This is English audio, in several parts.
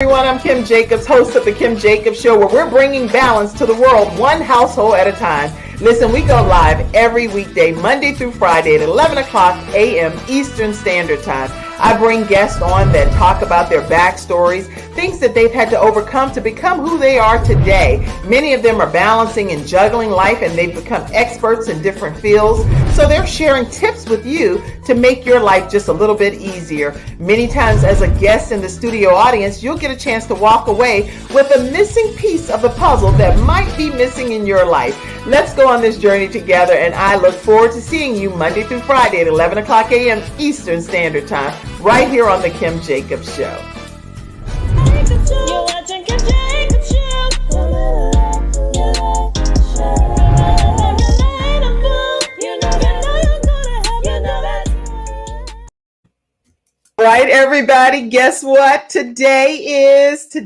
Everyone, I'm Kim Jacobs, host of the Kim Jacobs Show, where we're bringing balance to the world, one household at a time. Listen, we go live every weekday, Monday through Friday at 11 o'clock a.m. Eastern Standard Time. I bring guests on that talk about their backstories, things that they've had to overcome to become who they are today. Many of them are balancing and juggling life, and they've become experts in different fields. So they're sharing tips with you to make your life just a little bit easier. Many times as a guest in the studio audience, you'll get a chance to walk away with a missing piece of the puzzle that might be missing in your life. Let's go on this journey together, and I look forward to seeing you Monday through Friday at 11 o'clock a.m. Eastern Standard Time, right here on the Kim Jacobs Show. You're watching Kim Jacobs Show. Right, everybody, guess what? Today is the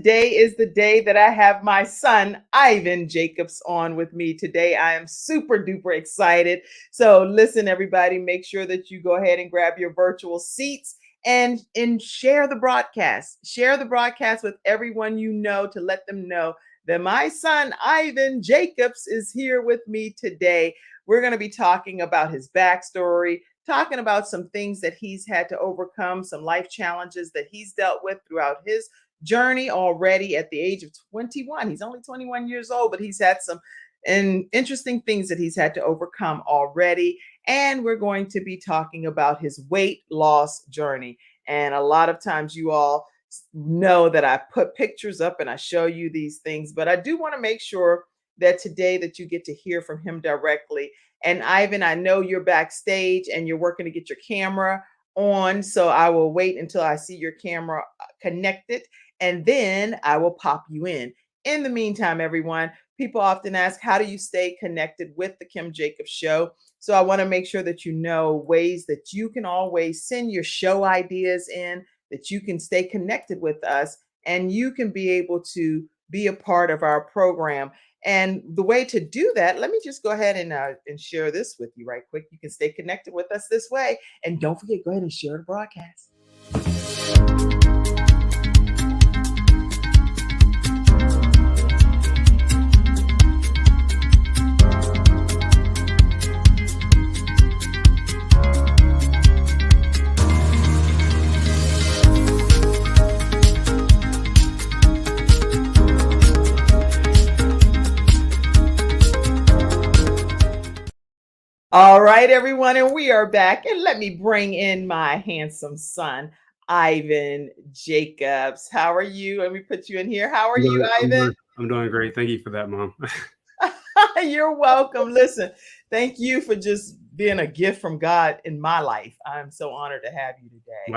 day that I have my son, Ivan Jacobs, on with me today. I am super duper excited. So listen, everybody, make sure that you go ahead and grab your virtual seats and share the broadcast. Share the broadcast with everyone you know to let them know that my son, Ivan Jacobs, is here with me today. We're going to be talking about his backstory, talking about some things that he's had to overcome, some life challenges that he's dealt with throughout his journey already at the age of 21. He's only 21 years old, but he's had some interesting things that he's had to overcome already. And we're going to be talking about his weight loss journey. And a lot of times you all know that I put pictures up and I show you these things, but I do want to make sure that today that you get to hear from him directly. And Ivan, I know you're backstage and you're working to get your camera on, so I will wait until I see your camera connected, and then I will pop you in. In the meantime, everyone, people often ask, how do you stay connected with the Kim Jacobs Show? So I want to make sure that you know ways that you can always send your show ideas in, that you can stay connected with us, and you can be able to be a part of our program. And the way to do that, let me just go ahead and share this with you right quick. You can stay connected with us this way. And don't forget, go ahead and share the broadcast. All right, everyone, and we are back. And let me bring in my handsome son, Ivan Jacobs. How are you? Let me put you in here. How are you, Ivan? I'm doing great. Thank you for that, Mom. You're welcome. Listen, thank you for just being a gift from God in my life. I'm so honored to have you today.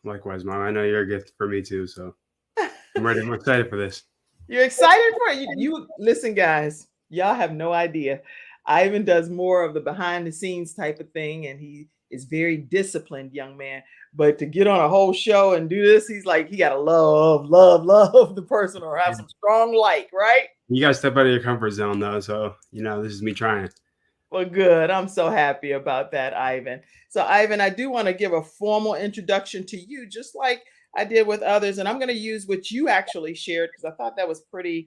Likewise, Mom. I know you're a gift for me too, so I'm ready. I'm excited for this. You're excited for it? You listen, guys. Y'all have no idea. Ivan does more of the behind the scenes type of thing, and he is very disciplined young man. But to get on a whole show and do this, he's like, he got to love the person or have some strong like, right? You got to step out of your comfort zone though. So, this is me trying. Well, good. I'm so happy about that, Ivan. So, Ivan, I do want to give a formal introduction to you, just like I did with others. And I'm going to use what you actually shared, because I thought that was pretty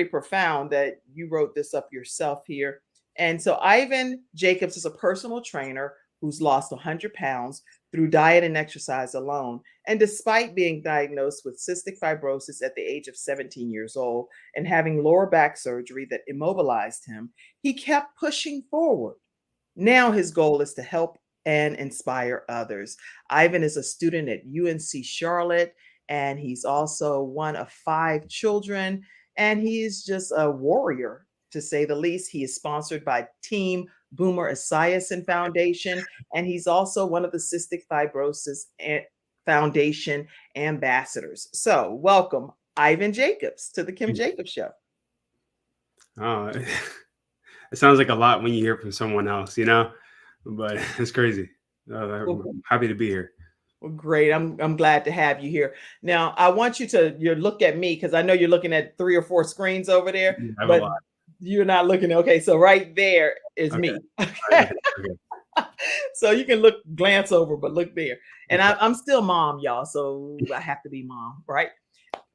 profound that you wrote this up yourself here. And so Ivan Jacobs is a personal trainer who's lost 100 pounds through diet and exercise alone. And despite being diagnosed with cystic fibrosis at the age of 17 years old and having lower back surgery that immobilized him, he kept pushing forward. Now his goal is to help and inspire others. Ivan is a student at UNC Charlotte, and he's also one of 5 children, and he's just a warrior, to say the least. He is sponsored by Team Boomer Esiason Foundation, and he's also one of the Cystic Fibrosis Foundation ambassadors. So welcome, Ivan Jacobs, to the Kim Jacobs Show. Oh, it sounds like a lot when you hear from someone else, but it's crazy. I'm happy to be here. Well, great. I'm glad to have you here. Now, I want you to look at me, because I know you're looking at 3 or 4 screens over there, but you're not looking. Okay, so right there is me. Okay. So you can glance over, but look there. And I'm still mom, y'all. So I have to be mom, right?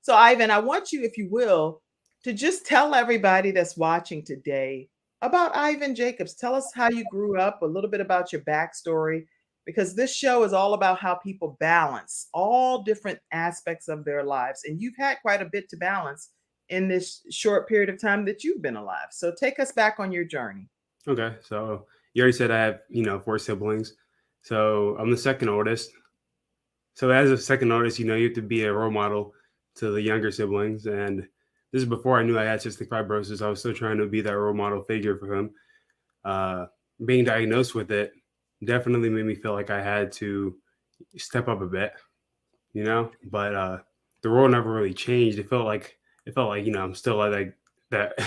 So Ivan, I want you, if you will, to just tell everybody that's watching today about Ivan Jacobs. Tell us how you grew up, a little bit about your backstory, because this show is all about how people balance all different aspects of their lives. And you've had quite a bit to balance in this short period of time that you've been alive. So take us back on your journey. Okay, so you already said I have, 4 siblings. So I'm the second oldest. So as a second oldest, you have to be a role model to the younger siblings. And this is before I knew I had cystic fibrosis. I was still trying to be that role model figure for him. Being diagnosed with it definitely made me feel like I had to step up a bit, but the role never really changed. It felt like I'm still like that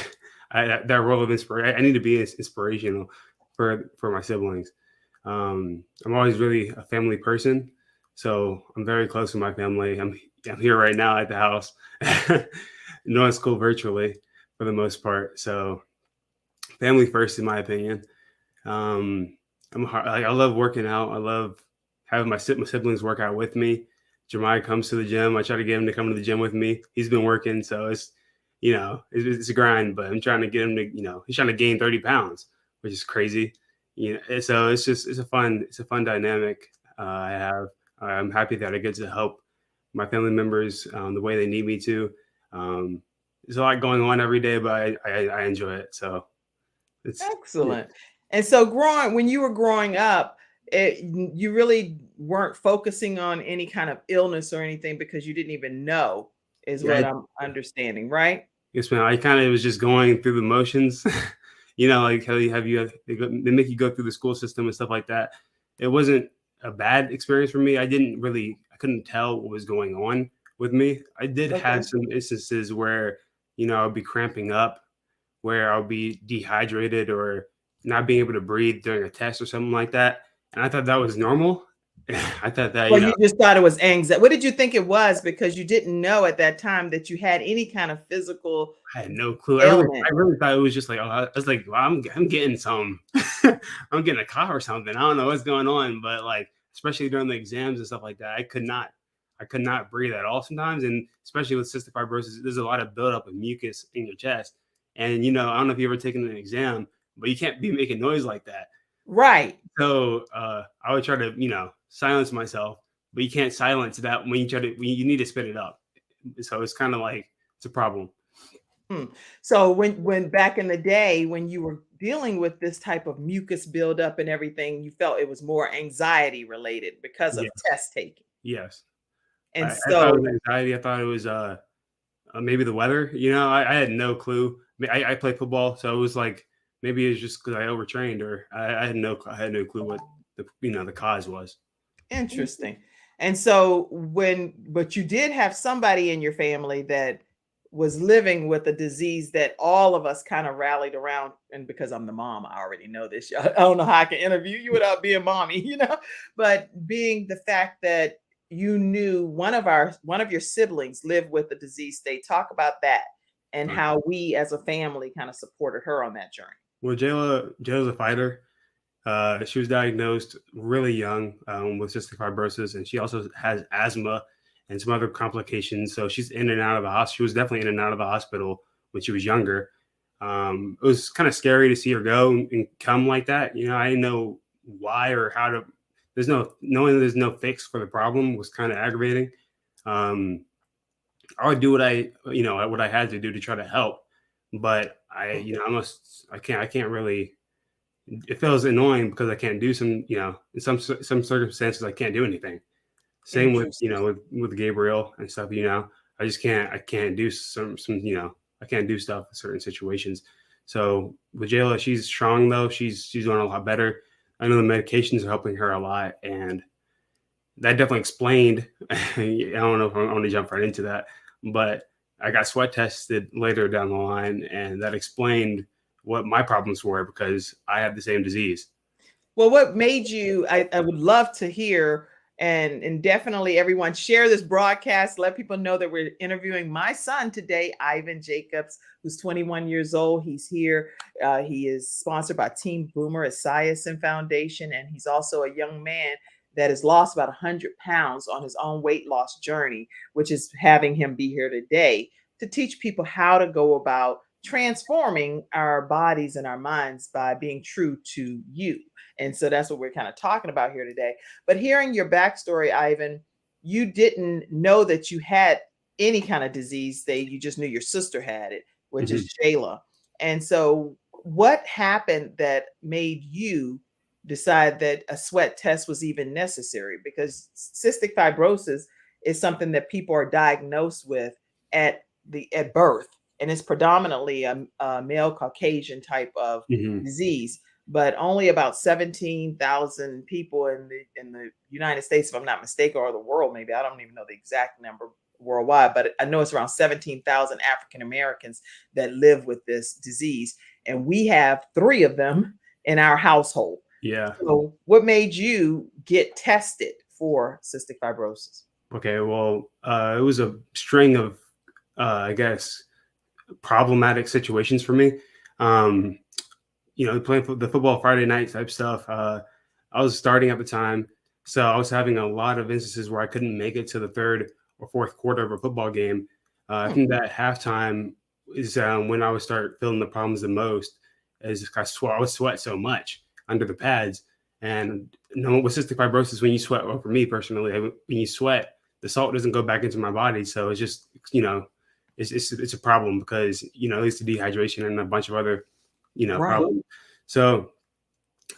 that role of inspiration. I need to be inspirational for my siblings. I'm always really a family person, so I'm very close to my family. I'm here right now at the house, going to school virtually for the most part. So family first, in my opinion. I love working out. I love having my siblings work out with me. Jeremiah comes to the gym. I try to get him to come to the gym with me. He's been working, so it's a grind. But I'm trying to get him to, he's trying to gain 30 pounds, which is crazy. So it's a fun dynamic I have. I'm happy that I get to help my family members the way they need me to. There's a lot going on every day, but I enjoy it. So it's Excellent. Yeah. And so when you were growing up, you really weren't focusing on any kind of illness or anything because you didn't even know, is yeah, what I'm understanding, right? yes, man. I kind of was just going through the motions, like how they make you go through the school system and stuff like that. It wasn't a bad experience for me. I couldn't tell what was going on with me. I did have some instances where, I'll be cramping up, where I'll be dehydrated or not being able to breathe during a test or something like that. And I thought that was normal. I thought that, Well, you just thought it was anxiety. What did you think it was? Because you didn't know at that time that you had any kind of physical I had no clue. ailment. I really thought it was just like, I was like, well, I'm getting some, I'm getting a cough or something. I don't know what's going on, but like, especially during the exams and stuff like that, I could not breathe at all sometimes. And especially with cystic fibrosis, there's a lot of buildup of mucus in your chest. And, I don't know if you've ever taken an exam, but you can't be making noise like that. Right. So I would try to, silence myself, but you can't silence that when you need to spit it up. So it's kind of like, it's a problem. So when back in the day, when you were dealing with this type of mucus buildup and everything, you felt it was more anxiety related because of test taking. Yes. And I thought it was anxiety. I thought it was maybe the weather. I had no clue. I played football, so it was like maybe it's just because I overtrained, or I had no clue what the cause was. Interesting. And so but you did have somebody in your family that was living with a disease that all of us kind of rallied around. And because I'm the mom, I already know this. I don't know how I can interview you without being mommy, but being the fact that you knew one of your siblings lived with the disease state. Talk about that and how we as a family kind of supported her on that journey. Well, Jayla's a fighter. She was diagnosed really young with cystic fibrosis, and she also has asthma and some other complications. So she's in and out of the hospital. She was definitely in and out of the hospital when she was younger. It was kind of scary to see her go and come like that. I didn't know why or how to. Knowing there's no fix for the problem was kind of aggravating. I would do what I had to do to try to help, but I can't really. It feels annoying because I can't do some, in some circumstances I can't do anything. Same with, with Gabriel and stuff, I just can't, I can't do I can't do stuff in certain situations. So with Jayla, she's strong though. She's doing a lot better. I know the medications are helping her a lot, and that definitely explained. I don't know if I want to jump right into that, but I got sweat tested later down the line, and that explained what my problems were because I have the same disease. Well, what made you, I would love to hear, and definitely everyone share this broadcast. Let people know that we're interviewing my son today, Ivan Jacobs, who's 21 years old. He's here. He is sponsored by Team Boomer, a Esiason Foundation, and he's also a young man that has lost about 100 pounds on his own weight loss journey, which is having him be here today to teach people how to go about transforming our bodies and our minds by being true to you. And so that's what we're kind of talking about here today. But hearing your backstory, Ivan, you didn't know that you had any kind of disease state. You just knew your sister had it, which is Jayla. And so what happened that made you decide that a sweat test was even necessary? Because cystic fibrosis is something that people are diagnosed with at birth, and it's predominantly a male Caucasian type of disease. But only about 17,000 people in the United States, if I'm not mistaken, or the world, maybe, I don't even know the exact number worldwide, but I know it's around 17,000 African Americans that live with this disease. And we have 3 of them in our household. Yeah. So what made you get tested for cystic fibrosis? Okay. Well, it was a string of, I guess, problematic situations for me. Playing the football Friday night type stuff. I was starting at the time, so I was having a lot of instances where I couldn't make it to the 3rd or 4th quarter of a football game. I think that halftime is when I would start feeling the problems the most. Is I would sweat so much under the pads, and with cystic fibrosis, when you sweat, well, for me personally, when you sweat, the salt doesn't go back into my body, so it's just it's a problem because it leads to dehydration and a bunch of other problem. So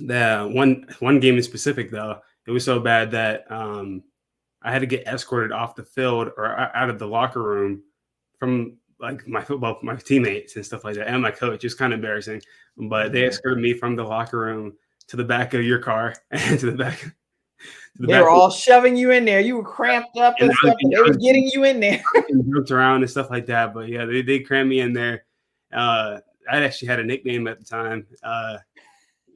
the one game in specific, though, it was so bad that I had to get escorted off the field or out of the locker room from like my teammates and stuff like that, and my coach. It's kind of embarrassing, but they escorted me from the locker room to the back of your car and to the back. They were all shoving you in there. You were cramped up and stuff. They were getting you in there. Joked around and stuff like that. But yeah, they crammed me in there. I actually had a nickname at the time.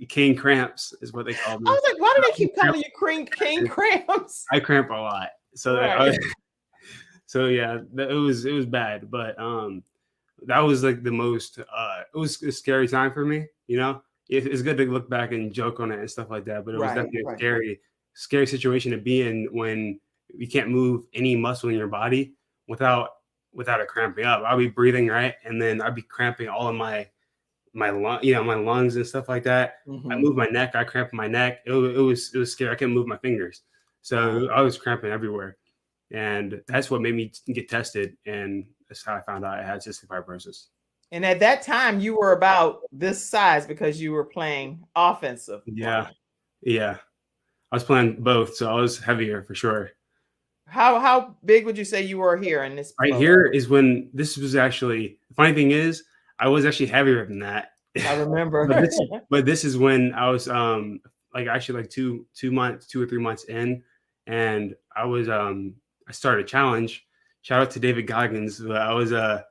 King Cramps is what they called me. I was like, why do they keep calling you King Cramps? I cramp a lot. So so yeah, it was bad. But that was like the most it was a scary time for me, It's good to look back and joke on it and stuff like that, but it was definitely a scary situation to be in when you can't move any muscle in your body without it cramping up. I'll be breathing right, and then I'd be cramping all of my lungs and stuff like that. I move my neck, I cramp my neck. It was scary. I couldn't move my fingers, so I was cramping everywhere, and that's what made me get tested, and that's how I found out I had cystic fibrosis. And at that time, you were about this size because you were playing offensive. Yeah. I was playing both, so I was heavier for sure. How big would you say you were here in this? Right here is when this was actually, the funny thing is, I was actually heavier than that. I remember. but this is when I was actually 2 or 3 months in, and I was I started a challenge. Shout out to David Goggins. I was shout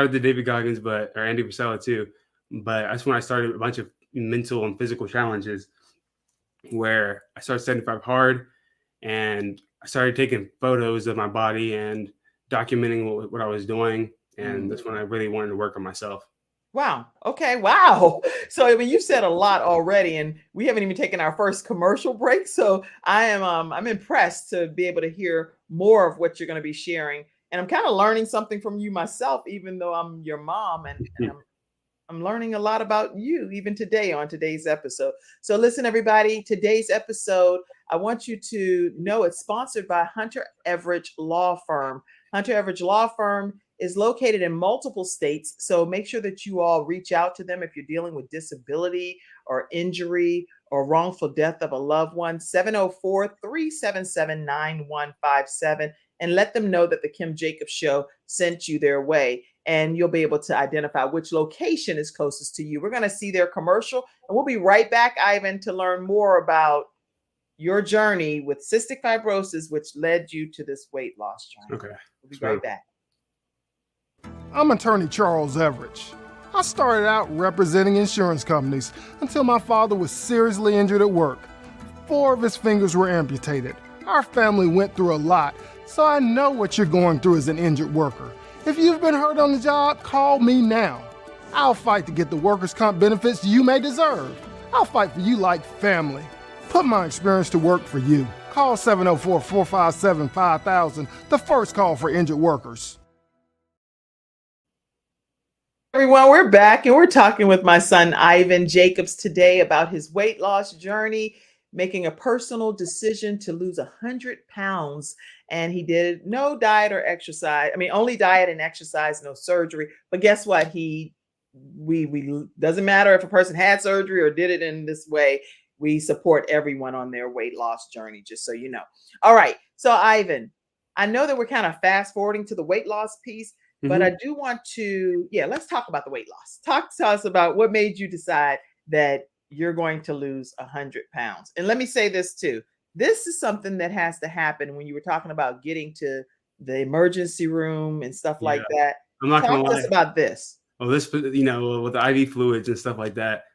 out to David Goggins, or Andy Priscilla too. But that's when I started a bunch of mental and physical challenges where I started 75 hard, and I started taking photos of my body and documenting what I was doing. And that's when I really wanted to work on myself. Wow. Okay. Wow. So, I mean, you've said a lot already, and we haven't even taken our first commercial break. So I'm impressed to be able to hear more of what you're going to be sharing. And I'm kind of learning something from you myself, even though I'm your mom, and I'm learning a lot about you even today on today's episode. So listen, everybody, today's episode, I want you to know it's sponsored by Hunter Everidge Law Firm. Hunter Everidge Law Firm is located in multiple states. So make sure that you all reach out to them if you're dealing with disability or injury or wrongful death of a loved one, 704-377-9157, and let them know that the Kim Jacobs Show sent you their way. And you'll be able to identify which location is closest to you. We're going to see their commercial, and we'll be right back, Ivan, to learn more about your journey with cystic fibrosis, which led you to this weight loss journey. Okay. We'll be right back. I'm attorney Charles Everidge. I started out representing insurance companies until my father was seriously injured at work. 4 of his fingers were amputated. Our family went through a lot, so I know what you're going through as an injured worker. If you've been hurt on the job, call me now. I'll fight to get the workers' comp benefits you may deserve. I'll fight for you like family. Put my experience to work for you. Call 704-457-5000, the first call for injured workers. Everyone, we're back and we're talking with my son Ivan Jacobs today about his weight loss journey, making a personal decision to lose 100 pounds. And he did no diet or exercise. I mean, only diet and exercise, no surgery. But guess what? We doesn't matter if a person had surgery or did it in this way. We support everyone on their weight loss journey, just so you know. All right. So Ivan, I know that we're kind of fast forwarding to the weight loss piece. But I do want to, let's talk about the weight loss. Talk to us about what made you decide that you're going to lose 100 pounds. And let me say this too. This is something that has to happen when you were talking about getting to the emergency room and stuff like that. I'm not going to lie. Talk to us about this. Well, this, with the IV fluids and stuff like that,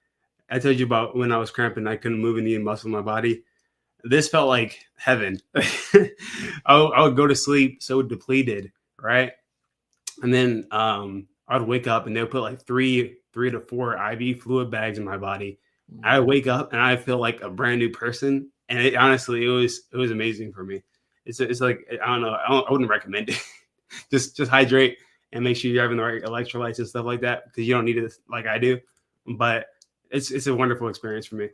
I told you about when I was cramping, I couldn't move any muscle in my body. This felt like heaven. I would go to sleep so depleted, right? And then I'd wake up and they'll put like three to four IV fluid bags in my body. I wake up and I feel like a brand new person. And it was amazing for me. It's like, I don't know. I wouldn't recommend it. just hydrate and make sure you're having the right electrolytes and stuff like that, because you don't need it like I do. But it's a wonderful experience for me.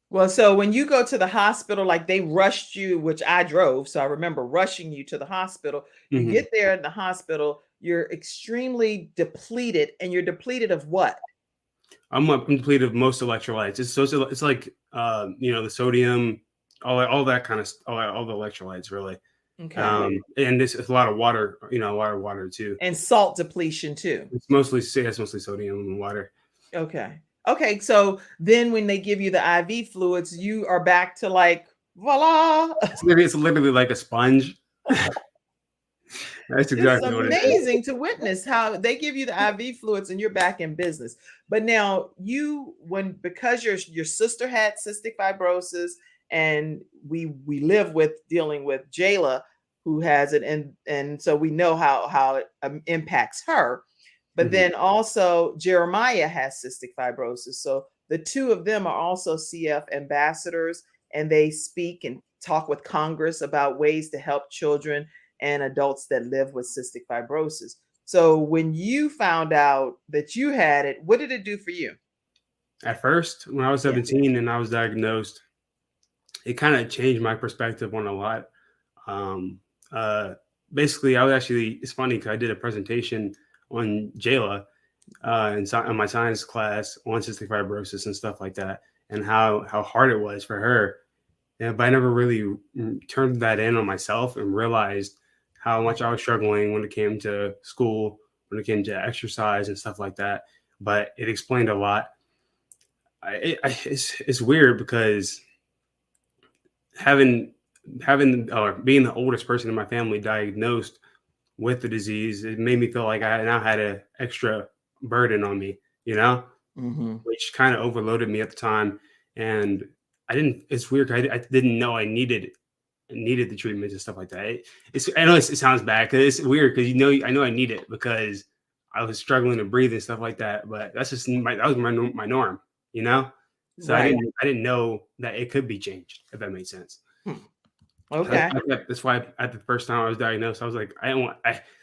Well, so when you go to the hospital, like they rushed you, which I drove. So I remember rushing you to the hospital. You get there in the hospital, you're extremely depleted, and you're depleted of what? I'm depleted of most electrolytes. It's like the sodium, all that kind of all the electrolytes really. Okay. And it's a lot of water, a lot of water too. And salt depletion too. It's mostly sodium and water. Okay. So then when they give you the IV fluids, you are back to like, voila. It's literally like a sponge. That's exactly what it is. It's amazing to witness how they give you the IV fluids and you're back in business. But now because your sister had cystic fibrosis and we live with dealing with Jayla who has it, and so we know how it impacts her. But then also Jeremiah has cystic fibrosis. So the two of them are also CF ambassadors, and they speak and talk with Congress about ways to help children and adults that live with cystic fibrosis. So when you found out that you had it, what did it do for you? At first, when I was 17 and I was diagnosed, it kind of changed my perspective on a lot. Basically, it's funny because I did a presentation on Jayla in my science class on cystic fibrosis and stuff like that, and how hard it was for her. But I never really turned that in on myself and realized how much I was struggling when it came to school, when it came to exercise and stuff like that. But it explained a lot. It's weird because being the oldest person in my family diagnosed with the disease, it made me feel like I now had an extra burden on me, which kind of overloaded me at the time. And it's weird. I didn't know I needed the treatment and stuff like that. I know it sounds bad because it's weird because I know I need it because I was struggling to breathe and stuff like that. But that's just that was my norm, So right. I didn't know that it could be changed, if that made sense. Okay. That's why at the first time I was diagnosed, I was like,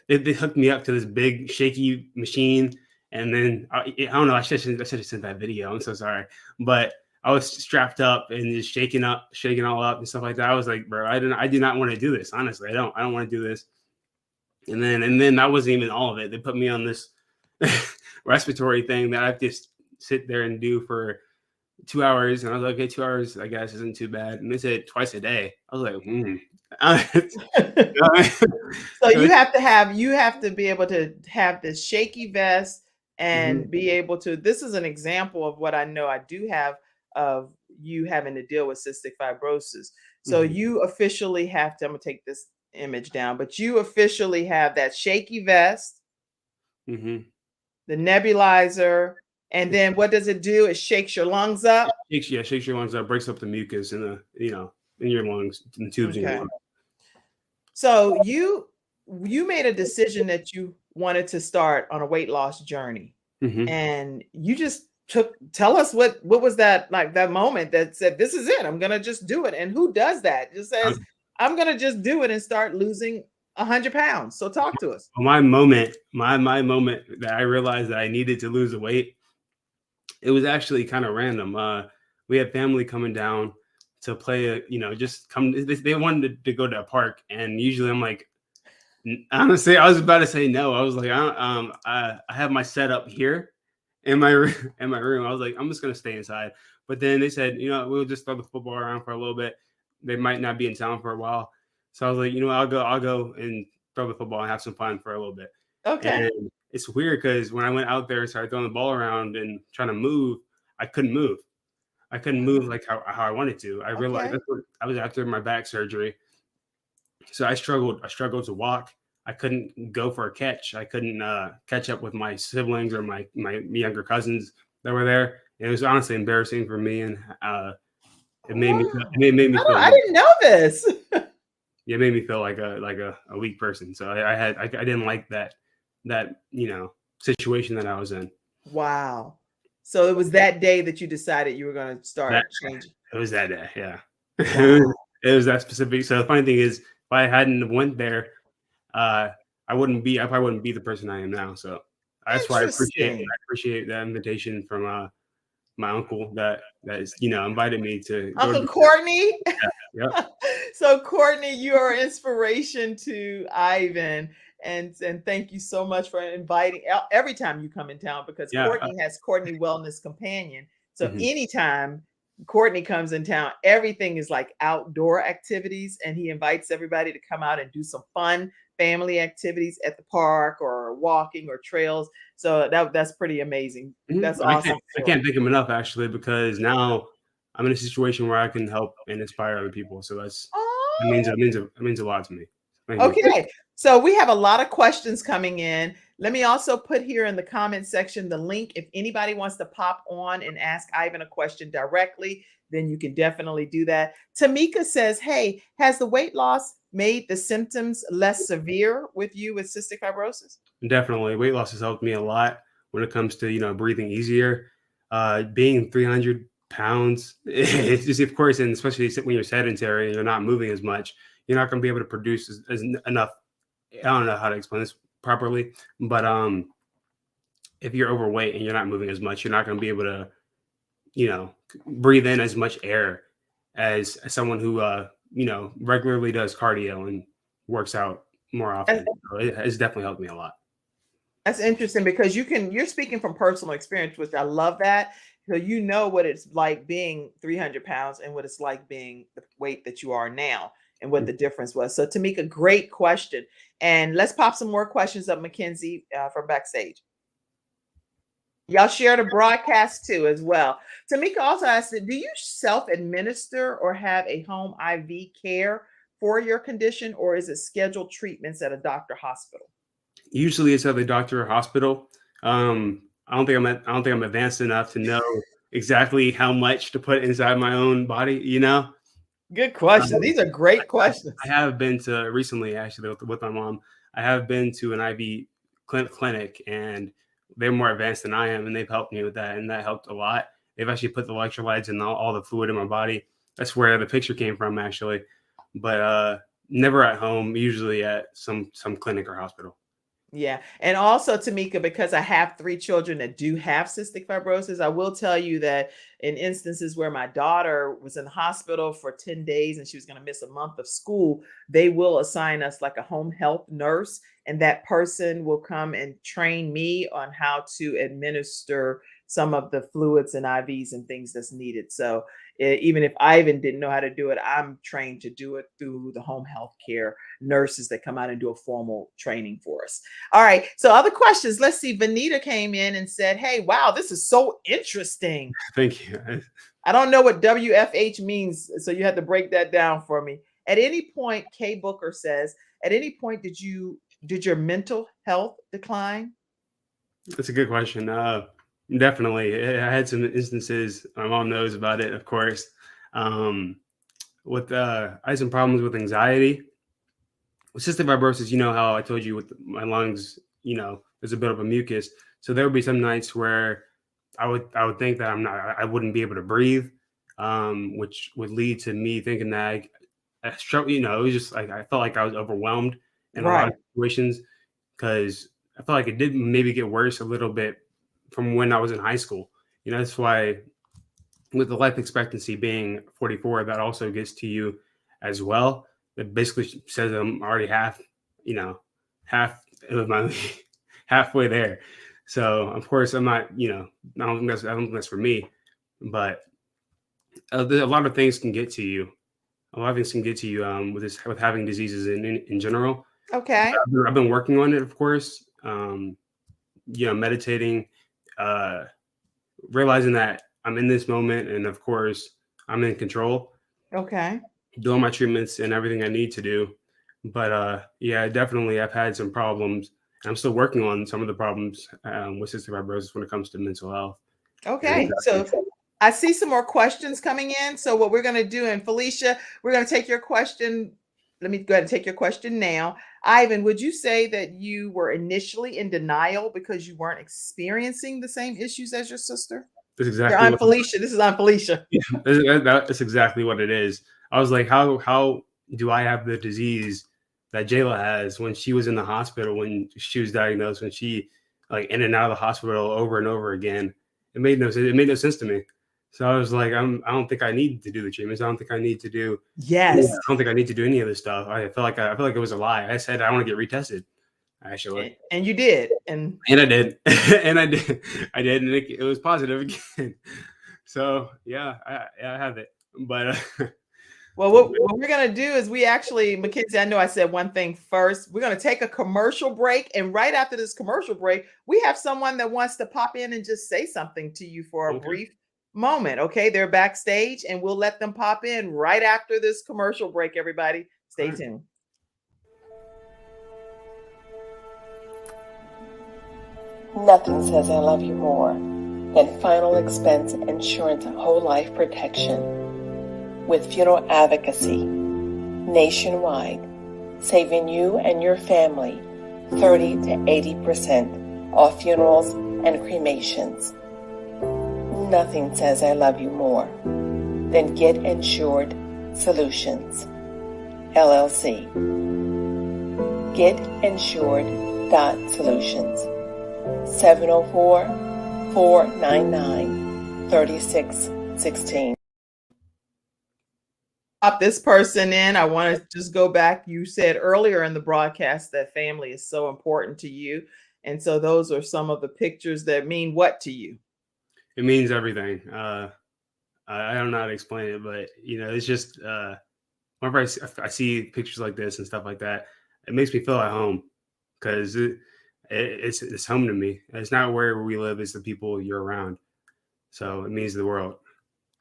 they hooked me up to this big shaky machine, and then I don't know. I should have sent that video. I'm so sorry, but I was strapped up and just shaking all up and stuff like that. I was like, bro, I do not want to do this. Honestly, I don't want to do this. And then that wasn't even all of it. They put me on this respiratory thing that I have to sit there and do for 2 hours. And I was like, okay, 2 hours, I guess, isn't too bad. And they said twice a day. I was like, So you have to be able to have this shaky vest and be able to, this is an example of what I know I do have of you having to deal with cystic fibrosis. So you officially have to, I'm gonna take this image down, but you officially have that shaky vest, the nebulizer, and then what does it do? It shakes your lungs up. Shakes your lungs up, breaks up the mucus in your lungs, in the tubes in your lungs. So you made a decision that you wanted to start on a weight loss journey, and you just tell us what was that, like, that moment that said, this is it, I'm gonna just do it. And who does that? Just says, I'm gonna just do it and start losing 100 pounds. So talk to us. My moment that I realized that I needed to lose the weight, it was actually kind of random. We had family coming down to play just come. They wanted to go to a park, and usually I'm like, honestly, I was about to say no. I was like, I have my setup here in my room. I was like, I'm just gonna stay inside. But then they said, we'll just throw the football around for a little bit. They might not be in town for a while, so I was like, I'll go and throw the football and have some fun for a little bit. Okay. And it's weird because when I went out there and started throwing the ball around and trying to move, I couldn't move. I couldn't move like how I wanted to. I realized that's what I was after my back surgery. So I struggled to walk. I couldn't go for a catch. I couldn't catch up with my siblings or my younger cousins that were there. It was honestly embarrassing for me, and it made me feel. I didn't know this. Yeah, it made me feel like a weak person. So I didn't like that situation that I was in. Wow. So it was that day that you decided you were going to start changing. It was that day, yeah. Wow. It was that specific. So the funny thing is, if I hadn't went there, I probably wouldn't be the person I am now. So that's why I appreciate that invitation from my uncle that is invited me to Uncle Courtney. Yeah. So Courtney, you are inspiration to Ivan. And thank you so much for inviting every time you come in town, because Courtney has Courtney Wellness Companion. So anytime Courtney comes in town, everything is like outdoor activities, and he invites everybody to come out and do some fun family activities at the park or walking or trails. So that's pretty amazing. That's awesome. I can't thank him enough, actually, because now I'm in a situation where I can help and inspire other people. So it means a lot to me. Okay. So we have a lot of questions coming in. Let me also put here in the comment section the link. If anybody wants to pop on and ask Ivan a question directly, then you can definitely do that. Tamika says, hey, has the weight loss made the symptoms less severe with you with cystic fibrosis? Definitely. Weight loss has helped me a lot when it comes to, breathing easier. Being 300 pounds, it's just, of course, and especially when you're sedentary and you're not moving as much, you're not going to be able to produce as enough. I don't know how to explain this properly, but if you're overweight and you're not moving as much, you're not going to be able to, breathe in as much air as someone who, regularly does cardio and works out more often. So it has definitely helped me a lot. That's interesting, because you're speaking from personal experience, which I love that. So you know what it's like being 300 pounds and what it's like being the weight that you are now, and what the difference was. So Tamika, great question. And let's pop some more questions up, Mackenzie, from backstage. Y'all share the broadcast too as well. Tamika also asked, do you self-administer or have a home IV care for your condition, or is it scheduled treatments at a doctor hospital? Usually it's at the doctor or hospital. I don't think I'm advanced enough to know exactly how much to put inside my own body, Good question. These are great questions. I have been to recently, actually, with my mom. I have been to an IV clinic, and they're more advanced than I am, and they've helped me with that, and that helped a lot. They've actually put the electrolytes and all the fluid in my body. That's where the picture came from, actually. But never at home, usually at some clinic or hospital. Yeah. And also, Tamika, because I have 3 children that do have cystic fibrosis, I will tell you that in instances where my daughter was in the hospital for 10 days and she was going to miss a month of school, they will assign us like a home health nurse, and that person will come and train me on how to administer some of the fluids and IVs and things that's needed. So even if Ivan didn't know how to do it, I'm trained to do it through the home health care nurses that come out and do a formal training for us. All right. So other questions. Let's see. Vanita came in and said, hey, wow, this is so interesting. Thank you. I don't know what WFH means, so you had to break that down for me. At any point, Kay Booker says, at any point did your mental health decline? That's a good question. Definitely. I had some instances. My mom knows about it, of course. I had some problems with anxiety. With cystic fibrosis, how I told you with my lungs, there's a bit of a mucus. So there would be some nights where I would think that I wouldn't be able to breathe, which would lead to me thinking that it was just like I felt like I was overwhelmed in a lot Right. of situations because I felt like it did maybe get worse a little bit from when I was in high school. That's why with the life expectancy being 44, that also gets to you as well. It basically says I'm already half of my halfway there. So of course I'm not, I don't think that's for me, but a lot of things can get to you. A lot of things can get to you with having diseases in general. Okay. I've been working on it, of course. Meditating, realizing that I'm in this moment, and of course, I'm in control. Okay. Doing my treatments and everything I need to do. But yeah, definitely, I've had some problems. I'm still working on some of the problems with cystic fibrosis when it comes to mental health. Okay. So I see some more questions coming in. So what we're going to do, and Felicia, we're going to take your question. Let me go ahead and take your question now. Ivan, would you say that you were initially in denial because you weren't experiencing the same issues as your sister? That's You're exactly on Felicia. This is on Felicia. that's exactly what it is. I was like, how do I have the disease that Jayla has when she was in the hospital, when she was diagnosed, when she like in and out of the hospital over and over again? It made no sense to me. So I was like, I don't think I need to do the treatments. I don't think I need to do. Yes. I don't think I need to do any of this stuff. I feel like it was a lie. I said I want to get retested. Actually, And you did. And I did, and I did, and it was positive again. So yeah, I have it, but well, what we're going to do is Mackenzie, I know I said one thing first. We're going to take a commercial break. And right after this commercial break, we have someone that wants to pop in and just say something to you for a brief moment. Okay. They're backstage and we'll let them pop in right after this commercial break. Everybody stay tuned. Nothing says I love you more than final expense insurance whole life protection. With funeral advocacy nationwide, saving you and your family 30 to 80% off funerals and cremations. Nothing says I love you more than Get Insured Solutions, LLC. GetInsured.Solutions, 704-499-3616. Pop this person in. I want to just go back. You said earlier in the broadcast that family is so important to you. And so those are some of the pictures that mean what to you? It means everything. I don't know how to explain it, but it's just whenever I see pictures like this and stuff like that, it makes me feel at home because it's home to me. It's not where we live; it's the people you're around. So it means the world.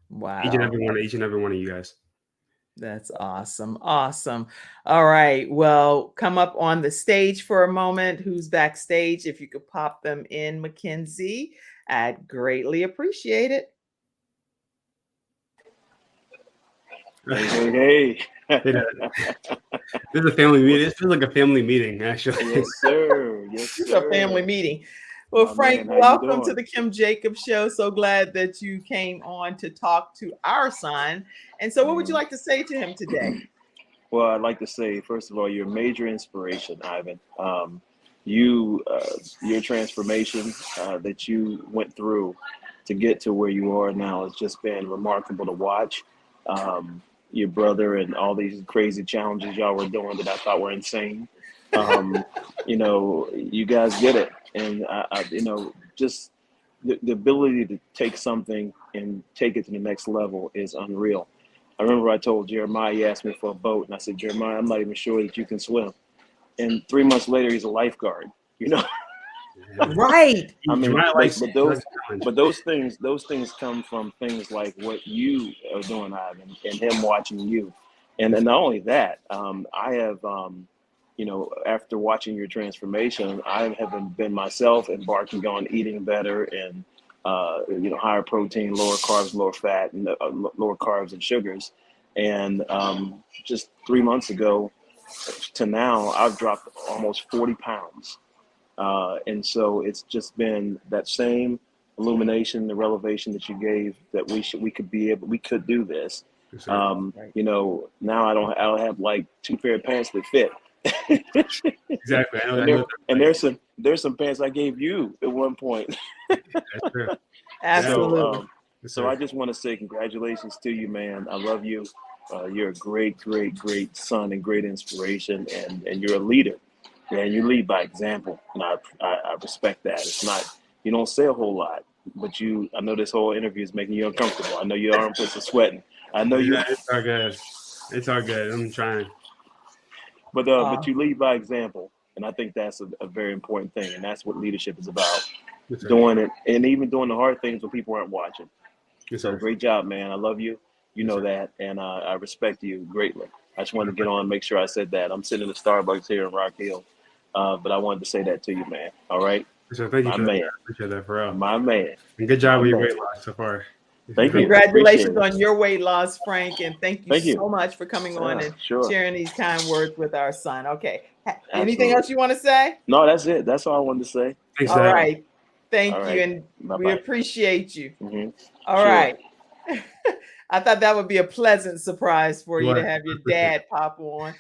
Wow! Each and every one of you guys. That's awesome. Awesome. All right. Well, come up on the stage for a moment. Who's backstage? If you could pop them in, Mackenzie, I'd greatly appreciate it. Hey. This is a family meeting. This feels like a family meeting, actually. Yes, sir. Yes, sir. It's a family meeting. Well, Frank, welcome to the Kim Jacobs Show. So glad that you came on to talk to our son. And so what would you like to say to him today? Well, I'd like to say, first of all, you're a major inspiration, Ivan. Your transformation that you went through to get to where you are now has just been remarkable to watch. Your brother and all these crazy challenges y'all were doing that I thought were insane. You guys get it. And, just the ability to take something and take it to the next level is unreal. I remember I told Jeremiah, he asked me for a boat, and I said, Jeremiah, I'm not even sure that you can swim. And 3 months later, he's a lifeguard, Right. I mean, but those things come from things like what you are doing, Ivan, and him watching you. And not only that, I have, after watching your transformation, I have been myself embarking on eating better and, higher protein, lower carbs, lower fat, and lower carbs and sugars. And just 3 months ago to now, I've dropped almost 40 pounds. And so it's just been that same illumination, the revelation that you gave, that we could do this. Yes, Right. You know, now I don't have like 2 pair of pants that fit. exactly. I know, And there's some pants I gave you at one point. that's true. Absolutely. So I just want to say congratulations to you, man. I love you. You're a great, great, great son and great inspiration, and you're a leader. And you lead by example, and I respect that. It's not, you don't say a whole lot, but I know this whole interview is making you uncomfortable. I know your armpits are sweating. I know you. It's all good. It's all good. I'm trying. But you lead by example, and I think that's a very important thing, and that's what leadership is about. Yes, doing it, and even doing the hard things when people aren't watching. Yes, So great job, man. I love you. You know that, and I respect you greatly. I just wanted to get on and make sure I said that. I'm sitting in the Starbucks here in Rock Hill, but I wanted to say that to you, man. All right? So thank you My for man. that. I appreciate that for real. My man. And good job My with your man. weight loss so far. Thank you. Congratulations Appreciate on your weight loss, Frank, and thank you so much for coming on and sure. sharing these kind words with our son. Okay. Absolutely. Anything else you want to say? No, that's it. That's all I wanted to say. Thanks, All Dad. right. Thank All you, right. and Bye-bye. we appreciate you. Mm-hmm. All Sure. right. I thought that would be a pleasant surprise for you to Right. have your dad pop on,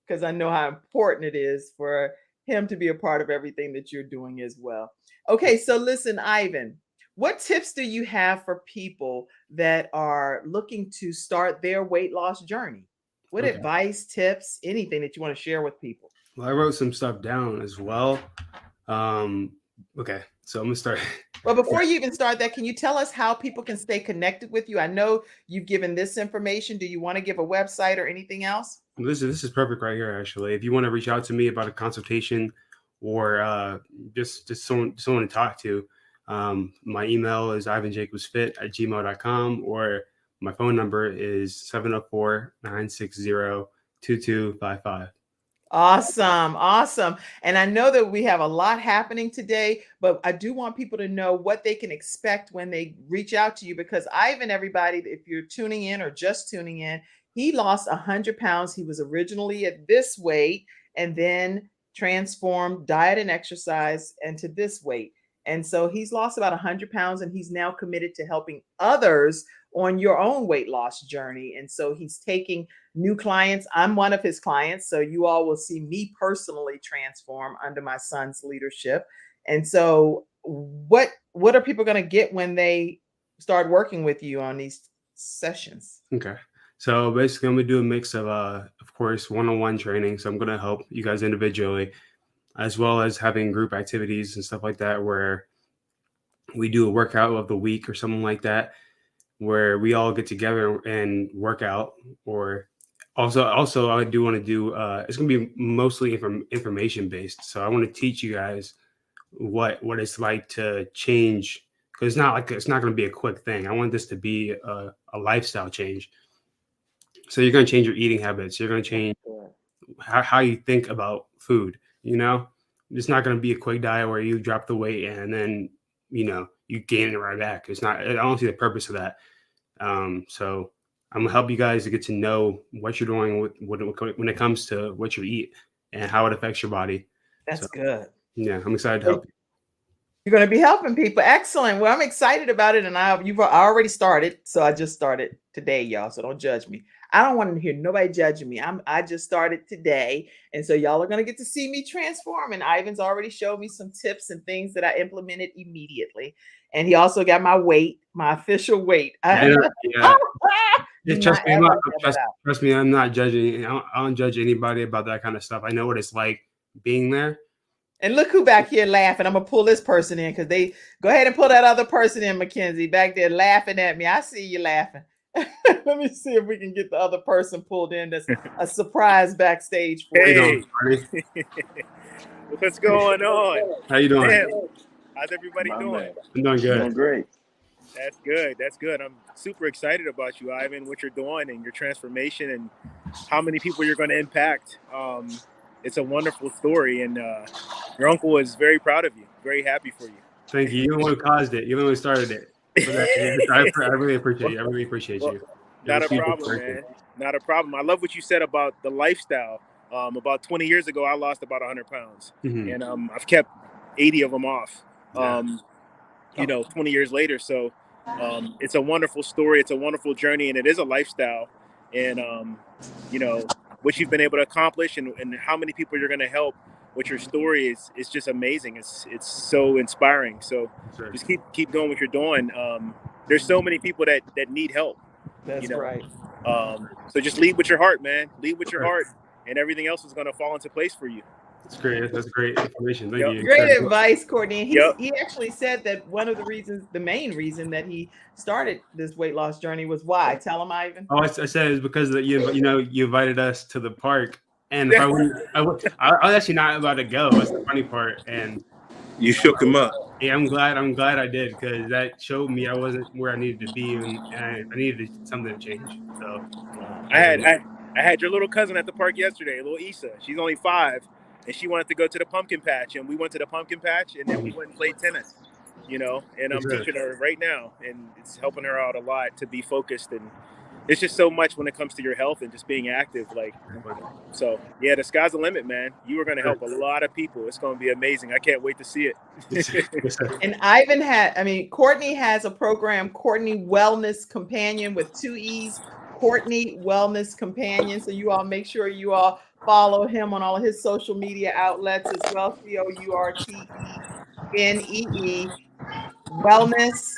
because I know how important it is for him to be a part of everything that you're doing as well. Okay, so listen, Ivan, what tips do you have for people that are looking to start their weight loss journey? What Okay. advice, tips, anything that you want to share with people? Well, I wrote some stuff down as well. Okay, so I'm gonna start. Well, before you even start that, can you tell us how people can stay connected with you? I know you've given this information. Do you want to give a website or anything else? This is perfect right here, actually. If you want to reach out to me about a consultation or just someone to talk to, my email is ivanjacobsfit@gmail.com, or my phone number is 704-960-2255. Awesome. Awesome. And I know that we have a lot happening today, but I do want people to know what they can expect when they reach out to you, because Ivan, everybody, if you're tuning in or just tuning in, he lost 100 pounds. He was originally at this weight and then transformed diet and exercise into this weight. And so he's lost about 100 pounds, and he's now committed to helping others on your own weight loss journey. And so he's taking new clients. I'm one of his clients. So you all will see me personally transform under my son's leadership. And so what are people going to get when they start working with you on these sessions? Okay. So basically I'm gonna do a mix of course, one-on-one training. So I'm gonna help you guys individually, as well as having group activities and stuff like that, where we do a workout of the week or something like that, where we all get together and work out. Or also I do want to do it's gonna be mostly information based. So I want to teach you guys what it's like to change, because it's not going to be a quick thing. I want this to be a lifestyle change. So you're going to change your eating habits. You're going to change how you think about food. It's not going to be a quick diet where you drop the weight and then you gain it right back. It's not. I don't see the purpose of that. So I'm gonna help you guys to get to know what you're doing when it comes to what you eat and how it affects your body. That's good. Yeah, I'm excited to help you. You're going to be helping people. Excellent. Well, I'm excited about it, and I already started. So I just started today, y'all. So don't judge me. I don't want to hear nobody judging me. I just started today, and so y'all are going to get to see me transform. And Ivan's already showed me some tips and things that I implemented immediately. And he also got my weight, my official weight. Yeah. Trust me, I'm not judging. I don't judge anybody about that kind of stuff. I know what it's like being there. And look who back here laughing. I'm going to pull this person in, because they go ahead and pull that other person in, Mackenzie, back there laughing at me. I see you laughing. Let me see if we can get the other person pulled in. That's a surprise backstage for you. What's going on? How you doing? Damn. How's everybody doing? I'm doing good. Doing great. That's good. That's good. I'm super excited about you, Ivan, what you're doing and your transformation and how many people you're going to impact. It's a wonderful story, and your uncle is very proud of you, very happy for you. Thank you. You're the one who caused it. You're the one who started it. I really appreciate you. I really appreciate you. Not a problem, man. Not a problem. I love what you said about the lifestyle. About 20 years ago, I lost about 100 pounds, and I've kept 80 of them off. 20 years later. So it's a wonderful story. It's a wonderful journey, and it is a lifestyle. And, what you've been able to accomplish and how many people you're going to help with your story is just amazing. It's so inspiring. So just keep doing what you're doing. There's so many people that need help. That's right. So just lead with your heart, man. Lead with your heart, and everything else is going to fall into place for you. That's great. That's great information. Thank you. Great advice, Courtney. He actually said that one of the reasons, the main reason that he started this weight loss journey was why. Tell him, Ivan. Oh, I said it was because that you invited us to the park, and if I was actually not about to go. That's the funny part. And you shook him up. Yeah, I'm glad I did, because that showed me I wasn't where I needed to be, and I needed something to change. So I had your little cousin at the park yesterday, little Issa. She's only 5. And she wanted to go to the pumpkin patch, and we went to the pumpkin patch, and then we went and played tennis, and I'm teaching her right now, and it's helping her out a lot to be focused. And it's just so much when it comes to your health and just being active. So yeah, the sky's the limit, man. You are going to help a lot of people. It's going to be amazing. I can't wait to see it. And Courtney has a program, Courtney Wellness Companion, with 2 E's, Courtney Wellness Companion. So you all make sure you all follow him on all of his social media outlets as well. COURTENEE Wellness.